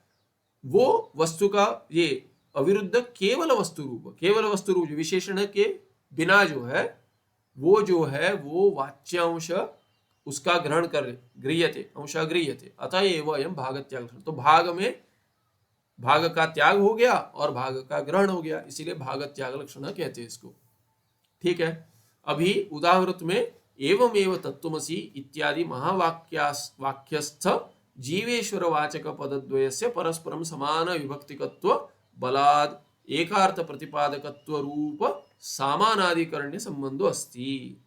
वो वस्तु का, ये अविरुद्ध केवल वस्तु रूप विशेषण के बिना जो है वो वाच्यांश उसका ग्रहण कर गृह्यते, अंश गृह्यते, अतएव अयं भागत्याग लक्षण। तो भाग में भाग का त्याग हो गया और भाग का ग्रहण हो गया, इसीलिए भागत्याग लक्षण कहते हैं इसको। ठीक है, अभी उदाहृत में एवमेव तत्त्वमसि इत्यादि महावाक्यस्थ जीवेश्वर वाचक पदद्वयस्य परस्परम समान विभक्तिकत्व बलाद एकार्थ प्रतिपादकत्व रूप सामानाधिकरण्य संबंधो अस्ति।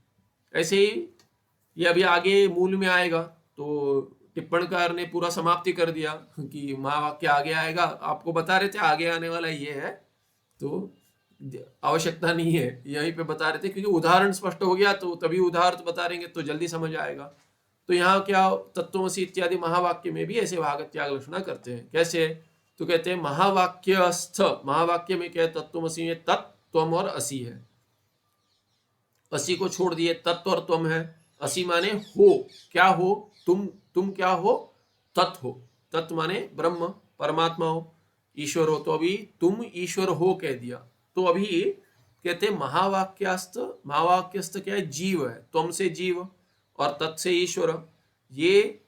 ऐसे ही ये अभी आगे मूल में आएगा, तो टिप्पणकार ने पूरा समाप्ति कर दिया कि महावाक्य आगे आएगा, आपको बता रहे थे आगे आने वाला ये है, तो आवश्यकता नहीं है, यहीं पे बता रहे थे, क्योंकि उदाहरण स्पष्ट हो गया तो तभी उदाहरण बता रहेंगे तो जल्दी समझ आएगा। तो यहाँ क्या तत्त्वमसि इत्यादि महावाक्य में भी ऐसे भागत्याग लक्षणा करते हैं। कैसे, तो कहते हैं महावाक्यस्थ, महावाक्य में क्या है, तत्त्वमसि में तत्, त्वम और असि है, असि को छोड़ दिए, तत्व और त्वम है। असि माने हो, क्या हो, तुम क्या हो, तत् हो, तत् माने ब्रह्म परमात्मा हो, ईश्वर हो, तो अभी तुम ईश्वर हो कह दिया। तो अभी कहते महावाक्यस्थ, महावाक्यस्थ क्या है, जीव है, त्वम से जीव और तत् से ईश्वर, ये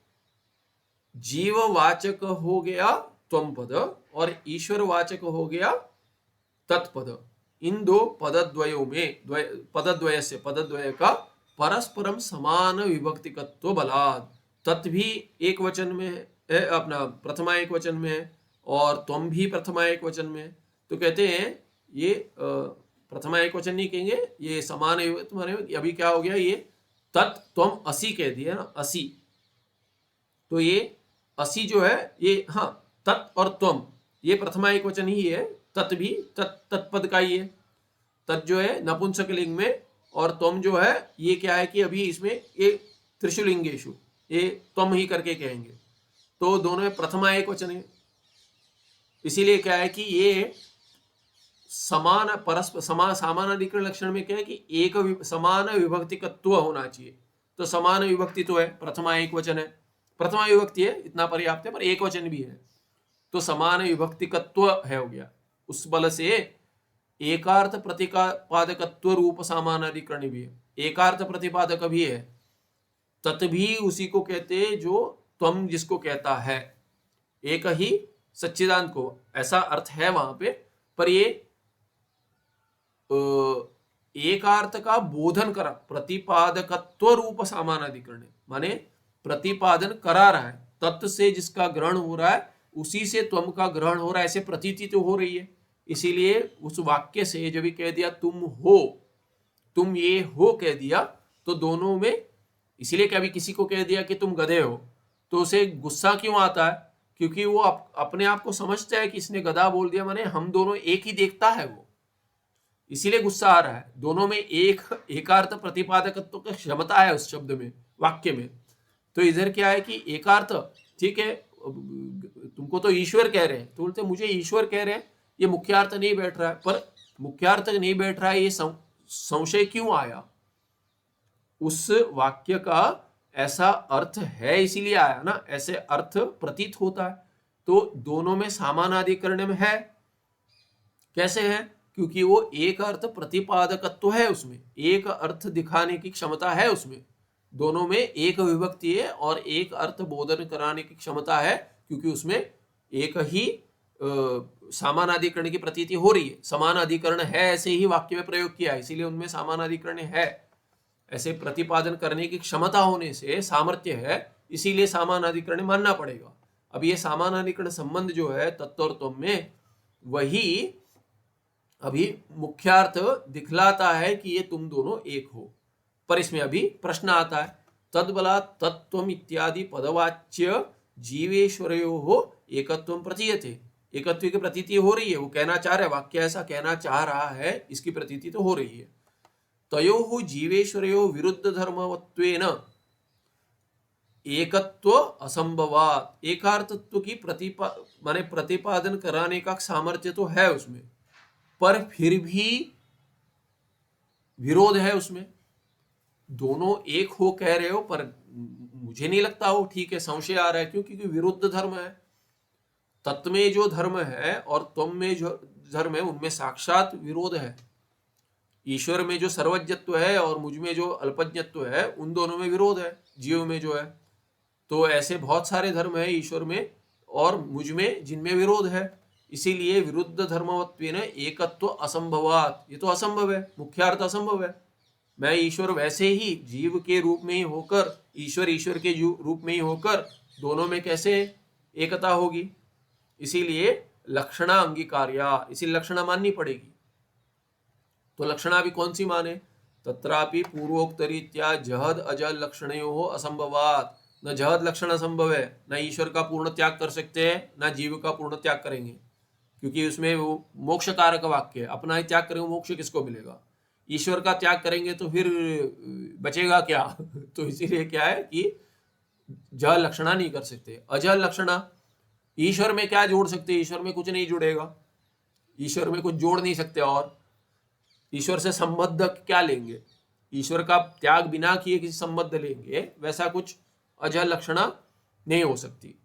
जीववाचक हो गया त्वम पद और ईश्वर वाचक हो गया तत्पद। इन दो पदद्वयों में पदद्वय से पदद्वय का परस्परम समान विभक्तिकत्व बलाद, तत् भी एक वचन में है, अपना प्रथमा एक वचन में है और त्वम भी प्रथमा एक वचन में है। तो कहते हैं ये प्रथमा एक वचन नहीं कहेंगे, ये समान तुम्हारे, अभी क्या हो गया, ये तत् त्वम असि कह दिया ना, असि, तो ये असि जो है ये, हाँ, तत् और त्वम ये प्रथमा एक वचन ही है, तत् भी तत्पद का ही है। तत् जो है नपुंसक लिंग में और त्वम जो है ये क्या है कि अभी इसमें ये त्रिशुलिंगेशु ये त्वम ही करके कहेंगे, तो दोनों में प्रथमा एक वचन है। इसीलिए क्या है कि ये समान परस्पर समान अधिकरण लक्षण में क्या है कि एक समान विभक्तिकत्व होना चाहिए। तो समान विभक्ति तो है, प्रथमा एक वचन है, प्रथमा विभक्ति है, इतना पर्याप्त है, पर एक वचन भी है, तो समान विभक्तिकत्व है हो गया। उस बल से एकार्थ प्रतिपादकत्व रूप सामानाधिकरण भी है, एकार्थ प्रतिपादक भी है, तत् भी उसी को कहते हैं जो त्वम जिसको कहता है, एक ही सच्चिदानंद को, ऐसा अर्थ है वहां पे। पर ये एकार्थ का बोधन करा, प्रतिपादकत्व रूप सामानाधिकरण, माने प्रतिपादन करा रहा है, तत्व से जिसका ग्रहण हो रहा है उसी से त्वम का ग्रहण हो रहा है, ऐसे प्रतीति तो हो रही है। इसीलिए उस वाक्य से जब भी कह दिया तुम हो, तुम ये हो कह दिया, तो दोनों में, इसीलिए कभी किसी को कह दिया कि तुम गधे हो तो उसे गुस्सा क्यों आता है? क्योंकि वो अपने आप को समझता है कि इसने गधा बोल दिया, माने हम दोनों एक ही देखता है वो, इसीलिए गुस्सा आ रहा है। दोनों में एक एकार्थ प्रतिपादकत्व की क्षमता है उस शब्द में, वाक्य में। तो इधर क्या है कि एकार्थ, ठीक है, तुमको तो ईश्वर कह रहे हैं, तो बोलते मुझे ईश्वर कह रहे हैं, ये मुख्यार्थ नहीं बैठ रहा है। पर मुख्यार्थ नहीं बैठ रहा है, ये संशय क्यों आया? उस वाक्य का ऐसा अर्थ है इसीलिए आया ना, ऐसे अर्थ प्रतीत होता है। तो दोनों में सामानाधिकरण में है। कैसे है? क्योंकि वो एक अर्थ प्रतिपादकत्व है, उसमें एक अर्थ दिखाने की क्षमता है उसमें। दोनों में एक विभक्ति है और एक अर्थ बोधन कराने की क्षमता है, क्योंकि उसमें एक ही सामानाधिकरण की प्रतीति हो रही है। समान अधिकरण है ऐसे ही वाक्य में प्रयोग किया है, इसीलिए उनमें सामानाधिकरण है। ऐसे प्रतिपादन करने की क्षमता होने से सामर्थ्य है, इसीलिए सामानाधिकरण मानना पड़ेगा। अब ये सामानाधिकरण संबंध जो है तत्व और त्वम में, वही अभी मुख्यार्थ दिखलाता है कि ये तुम दोनों एक हो। पर इसमें अभी प्रश्न आता है, तद्बला तत्त्वम इत्यादि पदवाच्य जीवेश्वरयो हो एकत्वम प्रतीयते, एकत्व की प्रतीति हो रही है। वो कहना चाह रहा है, वाक्य ऐसा कहना चाह रहा है, इसकी प्रतीति तो हो रही है। तयोः जीवेश्वरयो विरुद्ध धर्मवत्वेन एकत्व असंभवात, एकार्थत्व की माने प्रतिपादन कराने का सामर्थ्य तो है उसमें, पर फिर भी विरोध है उसमें। दोनों एक हो कह रहे हो, पर मुझे नहीं लगता हो, ठीक है, संशय आ रहा है। क्यों? क्योंकि विरुद्ध धर्म है। तत्व में जो धर्म है और त्वम में जो धर्म है, उनमें साक्षात विरोध है। ईश्वर में जो सर्वज्ञत्व है और मुझ में जो अल्पज्ञत्व है, उन दोनों में विरोध है, जीव में जो है। तो ऐसे बहुत सारे धर्म है ईश्वर में और मुझ में जिनमें विरोध है। इसीलिए विरुद्ध धर्मवत्वेन एकत्व असंभवात, ये तो असंभव है, मुख्यार्थ असंभव है। मैं ईश्वर वैसे ही जीव के रूप में ही होकर, ईश्वर के रूप में ही होकर, दोनों में कैसे एकता होगी? इसीलिए लक्षणा अंगीकार्या, इसी लक्षणा माननी पड़ेगी। तो लक्षणा भी कौन सी माने? तत्रापि पूर्वोक्तरीत्या जहद अजल लक्षणयोः असंभवात, न जहद लक्षण असंभव है, न ईश्वर का पूर्ण त्याग कर सकते हैं, न जीव का पूर्ण त्याग करेंगे, क्योंकि उसमें वो मोक्ष कारक वाक्य है। अपना ही त्याग करेंगे, मोक्ष किसको मिलेगा? ईश्वर का त्याग करेंगे तो फिर बचेगा क्या? तो इसीलिए क्या है कि जल लक्षणा नहीं कर सकते। अजल लक्षणा, ईश्वर में क्या जोड़ सकते? ईश्वर में कुछ नहीं जुड़ेगा, ईश्वर में कुछ जोड़ नहीं सकते। और ईश्वर से संबद्ध क्या लेंगे? ईश्वर का त्याग बिना किए किसी संबद्ध लेंगे, वैसा कुछ अजल लक्षणा नहीं हो सकती।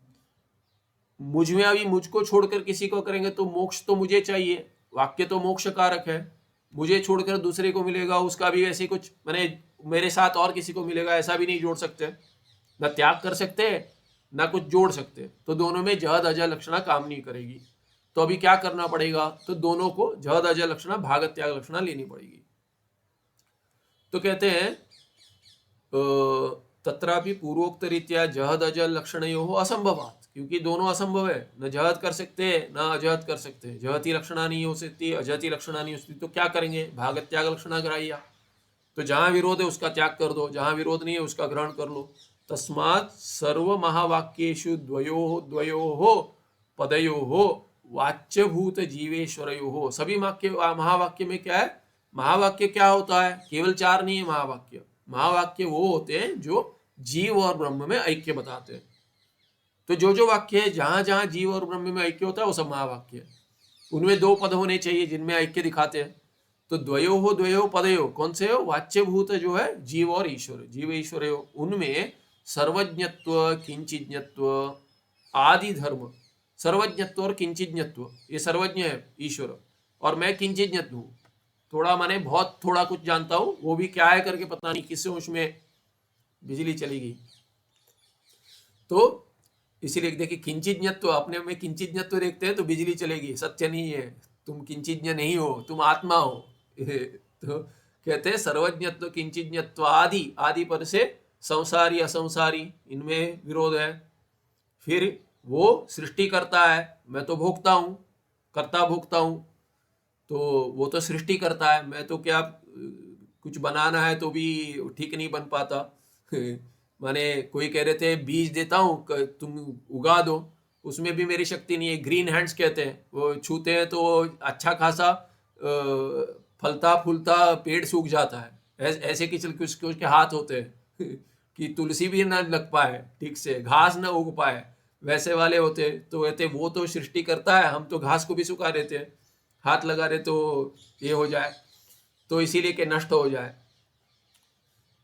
मुझ में अभी मुझको छोड़कर किसी को करेंगे तो मोक्ष तो मुझे चाहिए, वाक्य तो मोक्ष कारक है। मुझे छोड़कर दूसरे को मिलेगा, उसका भी ऐसे कुछ, माने मेरे साथ और किसी को मिलेगा, ऐसा भी नहीं जोड़ सकते। न त्याग कर सकते न कुछ जोड़ सकते। तो दोनों में जहद अजल लक्षणा काम नहीं करेगी। तो अभी क्या करना पड़ेगा? तो दोनों को जहद अजल लक्षणा, भागत त्याग लक्षणा लेनी पड़ेगी। तो कहते हैं तत्रापि पूर्वोक्त रीत्या जहद अजल लक्षणयोः असंभवात, क्योंकि दोनों असंभव है, न जहद कर सकते न अजहद कर सकते। जहती लक्षणा नहीं हो सकती, अजहती लक्षणा नहीं हो सकती, तो क्या करेंगे? भागत त्याग लक्षणा ग्राह्या। तो जहां विरोध है उसका त्याग कर दो, जहां विरोध नहीं है उसका ग्रहण कर लो। तस्मात् सर्व महावाक्येषु द्वयोः पदयोः वाच्यभूत जीवेश्वरयोः, सभी महावाक्य में क्या है? महावाक्य क्या होता है? केवल चार नहीं है महावाक्य। महावाक्य वो होते हैं जो जीव और ब्रह्म में ऐक्य बताते हैं। तो जो वाक्य है जहां जहां जीव और ब्रह्म में ऐक्य होता है वो सब महावाक्य है। उनमें दो पद होने चाहिए जिनमें ऐक्य दिखाते हैं। तो द्वयोः पदयोः कौन से हो? वाच्यभूत जो है जीव और ईश्वर, जीव ईश्वर, उनमें सर्वज्ञत्व, किंचिज्ञत्व आदि धर्म। सर्वज्ञत्व और किंचिज्ञत्व, ये सर्वज्ञ है ईश्वर और मैं किंचिज्ञत्व हूँ, थोड़ा माने बहुत थोड़ा कुछ जानता हूं, वो भी क्या है करके पता नहीं, किससे उसमें बिजली चली गई। तो इसीलिए देखिए किंचिज्ञत्व, अपने में किंचिज्ञत्व देखते हैं तो बिजली चलेगी, सत्य नहीं है, तुम किंचिज्ञ नहीं हो, तुम आत्मा हो। तो कहते हैं सर्वज्ञत्व किंचिज्ञत्व आदि, आदि पर से संसारी असंसारी, इनमें विरोध है। फिर वो सृष्टि करता है, मैं तो भोगता हूँ, कर्ता भोगता हूँ, तो वो तो सृष्टि करता है, मैं तो क्या कुछ बनाना है तो भी ठीक नहीं बन पाता। माने कोई कह रहे थे बीज देता हूँ तुम उगा दो, उसमें भी मेरी शक्ति नहीं है। ग्रीन हैंड्स कहते हैं, वो छूते हैं तो अच्छा खासा फलता फूलता पेड़ सूख जाता है, ऐसे कि चल कुछ उसके हाथ होते हैं कि तुलसी भी ना लग पाए ठीक से, घास ना उग पाए, वैसे वाले होते। तो कहते वो तो सृष्टि करता है, हम तो घास को भी सुखा देते हैं, हाथ लगा रहे तो ये हो जाए, तो इसीलिए कि नष्ट हो जाए।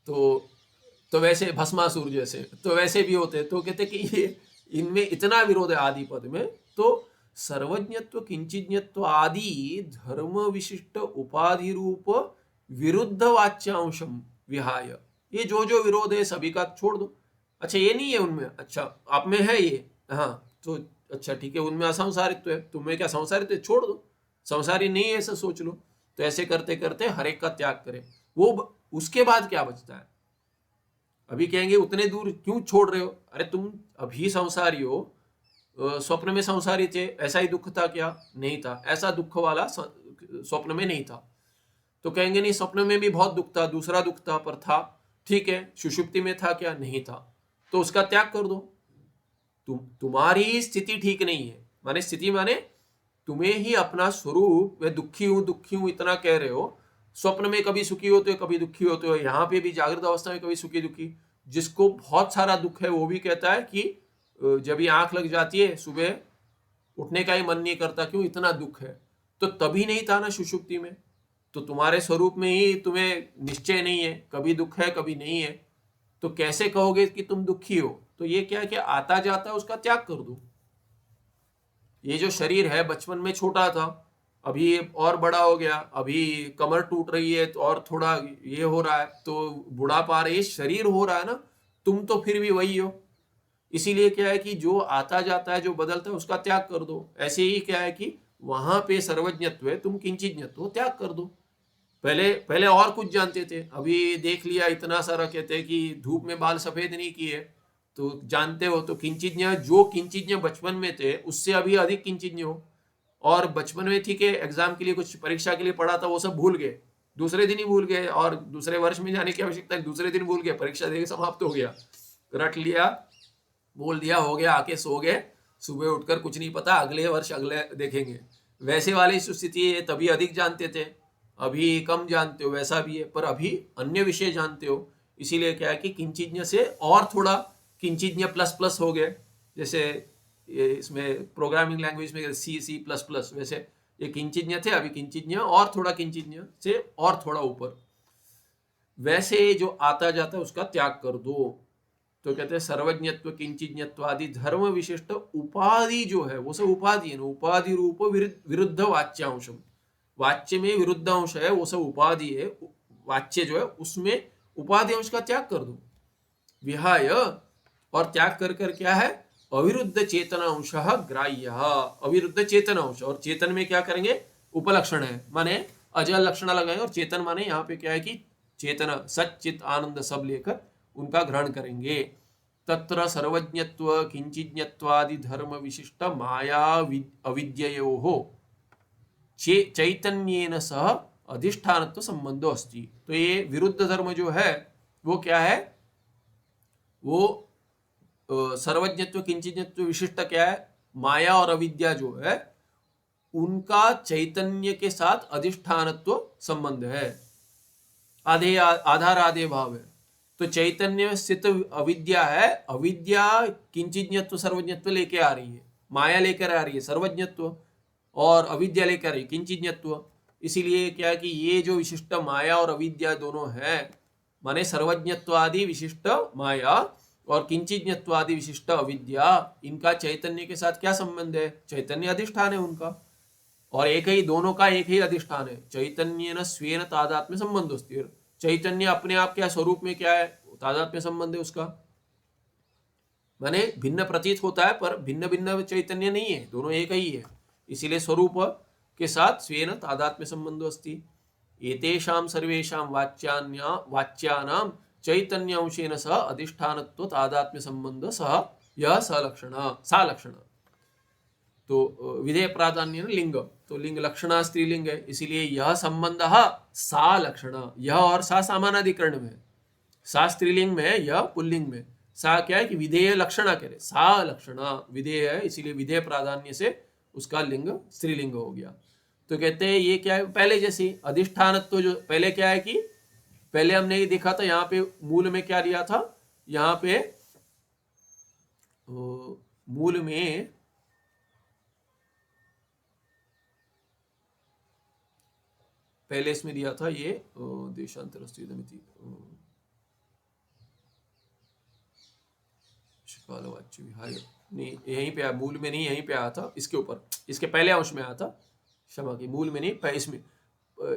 तो वैसे भस्मासुर जैसे तो वैसे भी होते। तो कहते कि ये इनमें इतना विरोध है आदि पद में। तो सर्वज्ञत्व किंचिज्ञत्व आदि धर्म विशिष्ट उपाधि रूप विरुद्ध वाच्यांशम विहाय, ये जो विरोध है सभी का छोड़ दो। अच्छा ये नहीं है उनमें, अच्छा आप में है ये, हाँ तो अच्छा ठीक है, उनमें असंसारित्व है, तुम्हें क्या संसारित्व है, छोड़ दो, संसारी नहीं है ऐसा सोच लो। तो ऐसे करते करते हर एक का त्याग करें। वो उसके बाद क्या बचता है? अभी कहेंगे उतने दूर क्यों छोड़ रहे हो, अरे तुम अभी संसारी हो, स्वप्न में संसारी थे, ऐसा ही दुख था क्या? नहीं था, ऐसा दुख वाला स्वप्न में नहीं था। तो कहेंगे नहीं स्वप्न में भी बहुत दुख था, दूसरा दुख था, पर था, ठीक है, सुषुप्ति में था क्या? नहीं था, तो उसका त्याग कर दो। तुम्हारी स्थिति ठीक नहीं है, माने स्थिति माने तुम्हें ही अपना स्वरूप, मैं दुखी हूं इतना कह रहे हो, स्वप्न में कभी सुखी होते हो कभी दुखी होते हो, यहाँ पे भी जागृत अवस्था में कभी सुखी दुखी। जिसको बहुत सारा दुख है वो भी कहता है कि जब ये आंख लग जाती है सुबह उठने का ही मन नहीं करता, क्यों? इतना दुख है। तो तभी नहीं था ना सुषुप्ति में, तो तुम्हारे स्वरूप में ही तुम्हें निश्चय नहीं है, कभी दुख है कभी नहीं है, तो कैसे कहोगे कि तुम दुखी हो? तो ये क्या है कि आता जाता उसका त्याग कर दो। ये जो शरीर है बचपन में छोटा था, अभी और बड़ा हो गया, अभी कमर टूट रही है तो और थोड़ा ये हो रहा है, तो बुढ़ापा आ रही है, शरीर हो रहा है ना, तुम तो फिर भी वही हो। इसीलिए क्या है कि जो आता जाता है जो बदलता है उसका त्याग कर दो। ऐसे ही क्या है कि वहां पे सर्वज्ञत्व है, तुम किंचिज्ञत्व त्याग कर दो। पहले पहले और कुछ जानते थे, अभी देख लिया इतना सारा, कहते हैं कि धूप में बाल सफेद नहीं किए तो जानते हो, तो किंचिज्ञ जो किंचिज्ञ बचपन में थे उससे अभी अधिक किंचिज्ञ हो। और बचपन में ठीक है एग्जाम के लिए कुछ परीक्षा के लिए पढ़ा था वो सब भूल गए, दूसरे दिन ही भूल गए, और दूसरे वर्ष में जाने की आवश्यकता है, दूसरे दिन भूल गए, परीक्षा देके समाप्त हो गया, रट लिया, बोल दिया, हो गया, आके सो गए, सुबह उठकर कुछ नहीं पता, अगले वर्ष अगले देखेंगे। वैसे वाली स्थिति है, तभी अधिक जानते थे, अभी कम जानते हो, वैसा भी है, पर अभी अन्य विषय जानते हो। इसीलिए क्या है कि किंचिज्ञ से और थोड़ा किंचिज्ञ प्लस प्लस हो गए, जैसे इसमें प्रोग्रामिंग लैंग्वेज में C++, वैसे ये किंचिज्ञ थे, अभी किंचिज्ञ और थोड़ा किंचिज्ञ से और थोड़ा ऊपर, वैसे जो आता जाता है उसका त्याग कर दो। तो कहते हैं सर्वज्ञत्व किंचिज्ञत्व आदि धर्म विशिष्ट उपाधि जो है वो सब उपाधि है, उपाधि रूप विरुद्ध वाच्यांशम, वाच्य में विरुद्ध अंश है वो सब उपाधि है, वाच्य जो है उसमें उपाधि अंश का त्याग कर दो। विहाय, और त्याग कर कर क्या है? अविरुद्ध चेतन अंश ग्राह्य, अविरुद्ध चेतन अंश, और चेतन में क्या करेंगे? उपलक्षण है, माने अजल लक्षण लगाएंगे, और चेतन माने यहाँ पे क्या है कि चेतन सच्चित आनंद सब लेकर उनका ग्रहण करेंगे। तत्र सर्वज्ञत्व किंचिज्ञत्वादि धर्म विशिष्ट माया अविद्ययोः चैतन्येन सह अधिष्ठानत्व संबंधो अस्ति। तो ये विरुद्ध धर्म जो है वो क्या है? वो सर्वज्ञत्व किंचिज्ञत्व विशिष्ट क्या है? माया और अविद्या जो है उनका चैतन्य के साथ अधिष्ठानत्व संबंध है, आधे आधार आधे भाव है। तो चैतन्य स्थित अविद्या है, अविद्या किंचिज्ञत्व सर्वज्ञत्व लेके आ रही है, माया लेकर आ रही है सर्वज्ञत्व, और अविद्या लेकर आ रही है किंचिज्ञत्व। इसीलिए क्या है कि ये जो विशिष्ट माया और अविद्या दोनों है, माने सर्वज्ञत्वादि विशिष्ट माया और किंचिज्ञत्वादि विशिष्ट अविद्या, इनका चैतन्य के साथ क्या संबंध है? चैतन्य अधिष्ठान है उनका, और एक ही, दोनों का एक ही अधिष्ठान है। चैतन्य न स्वेन तादात्म्य संबंध होती, चैतन्य अपने आप क्या स्वरूप में क्या है? तादात्म्य संबंध है उसका। माने भिन्न प्रतीत होता है पर भिन्न भिन्न चैतन्य नहीं है, दोनों एक ही है। इसीलिए स्वरूप के साथ स्वेन तादात्म्य संबंधो अस्ति। एतेषां सर्वेषां वाच्यानां चैतन्य अंशेन सह अधिष्ठानत्व तादात्म्य संबंध सह यह सलक्षण सा लक्षण। तो विधेय प्राधान्य लिंग, तो लिंग लक्षणा स्त्रीलिंग है, इसीलिए यह संबंध सा लक्षण। यह और सा समानाधिकरण में, सा स्त्रीलिंग में, यह पुल्लिंग में। सा क्या है कि विधेय लक्षणा कह रहे, सा लक्षणा विधेय है, इसीलिए विधेय प्राधान्य से उसका लिंग स्त्रीलिंग हो गया। तो कहते हैं ये क्या है, पहले जैसी अधिष्ठानत्व। जो पहले क्या है कि पहले हमने ये देखा था, यहाँ पे मूल में क्या लिया था, यहाँ पे मूल में पहले इसमें दिया था ये देशांतरस्थितमिति कालवाच्य विहाय, नहीं यहीं पे आया, मूल में नहीं, यहीं पे आया था, इसके ऊपर, इसके पहले अंश में आया था, क्षमा की, मूल में नहीं, इसमें।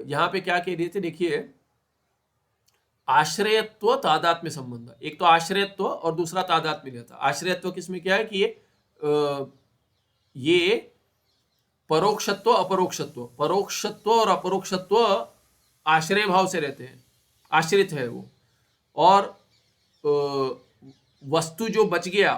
यहाँ पे क्या कह रहे थे, देखिए आश्रयत्व तादात्म्य संबंध। एक तो आश्रयत्व और दूसरा तादात्म्य लिया था। आश्रयत्व किसमें क्या है कि ये परोक्षत्व अपरोक्षत्व, परोक्षत्व और अपरोक्षत्व आश्रय भाव से रहते हैं, आश्रित है वो। और वस्तु जो बच गया,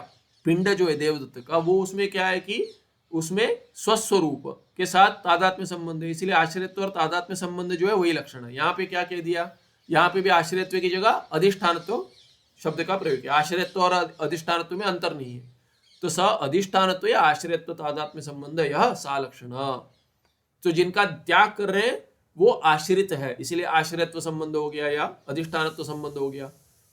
पिंड जो है देवदत्त का, वो उसमें क्या है कि उसमें स्वस्वरूप के साथ तादात्म्य संबंध है, इसलिए आश्रयत्व और तादात्म्य संबंध जो है वही लक्षण है। यहाँ पे क्या कह दिया, यहाँ पे भी आश्रयत्व की जगह अधिष्ठानत्व शब्द का प्रयोग किया। आश्रयत्व और अधिष्ठानत्व में अंतर नहीं है, तो स अधिष्ठानत्व या आश्रयत्व तादात्म्य संबंध यह सा लक्षण। तो जिनका त्याग कर रहे हैं वो आश्रित है, इसलिए आश्रयत्व संबंध हो गया या अधिष्ठानत्व संबंध हो गया।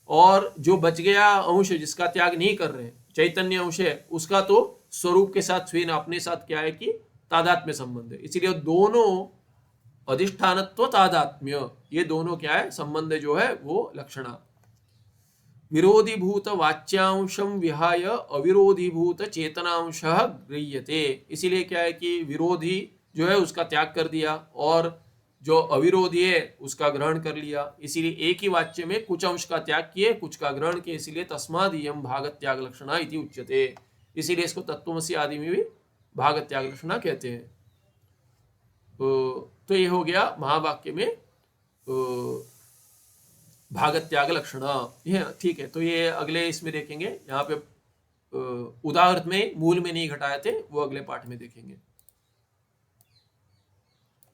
और जो बच गया अंश जिसका त्याग नहीं कर रहे, चैतन्य अंश है, उसका तो स्वरूप के साथ स्वयं अपने साथ क्या है कि तादात्म्य संबंध है। इसीलिए दोनों अधिष्ठानत्व तादात्म्य, ये दोनों क्या है संबंध जो है वो लक्षणा। विरोधीभूत वाच्यांशम विहाय अविरोधीभूत चेतनांशः गृह्यते। इसीलिए क्या है कि विरोधी जो है उसका त्याग कर दिया और जो अविरोधी है उसका ग्रहण कर लिया। इसीलिए एक ही वाच्य में कुछ अंश का त्याग किए, कुछ का ग्रहण किए, इसीलिए तस्माद् इयं भाग त्याग लक्षणा इति उच्यते। इसीलिए इसको तत्त्वमसि आदि में भी भाग त्याग लक्षणा कहते हैं। तो ये हो गया महावाक्य में भाग त्याग लक्षणा, ये ठीक है। तो ये अगले इसमें देखेंगे, यहाँ पे उदाहरण में मूल में नहीं घटाए थे, वो अगले पाठ में देखेंगे।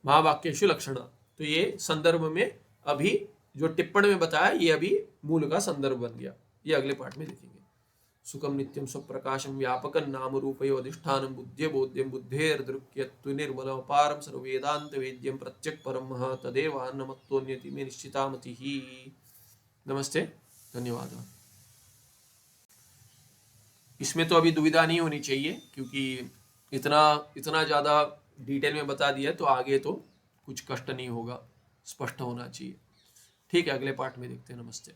महावाक्येषु लक्षणा, तो ये संदर्भ में अभी जो टिप्पणी में बताया ये अभी मूल का संदर्भ बन गया, ये अगले पाठ में देखेंगे। सुखम नित्यम स्वप्रकाशम व्यापकं नाम रूपयो अधिष्ठानं बुद्धे बोध्यं बुद्धेर्दृक्यत्व निर्मलम् अपारं सर्ववेदांत वेद्यं प्रत्यक् परमः तदेवान्नमत्तोऽन्यति मे निश्चिता मतिः। नमस्ते, धन्यवाद। इसमें तो अभी दुविधा नहीं होनी चाहिए, क्योंकि इतना ज़्यादा डिटेल में बता दिया तो आगे तो कुछ कष्ट नहीं होगा, स्पष्ट होना चाहिए। ठीक है, अगले पाठ में देखते हैं। नमस्ते।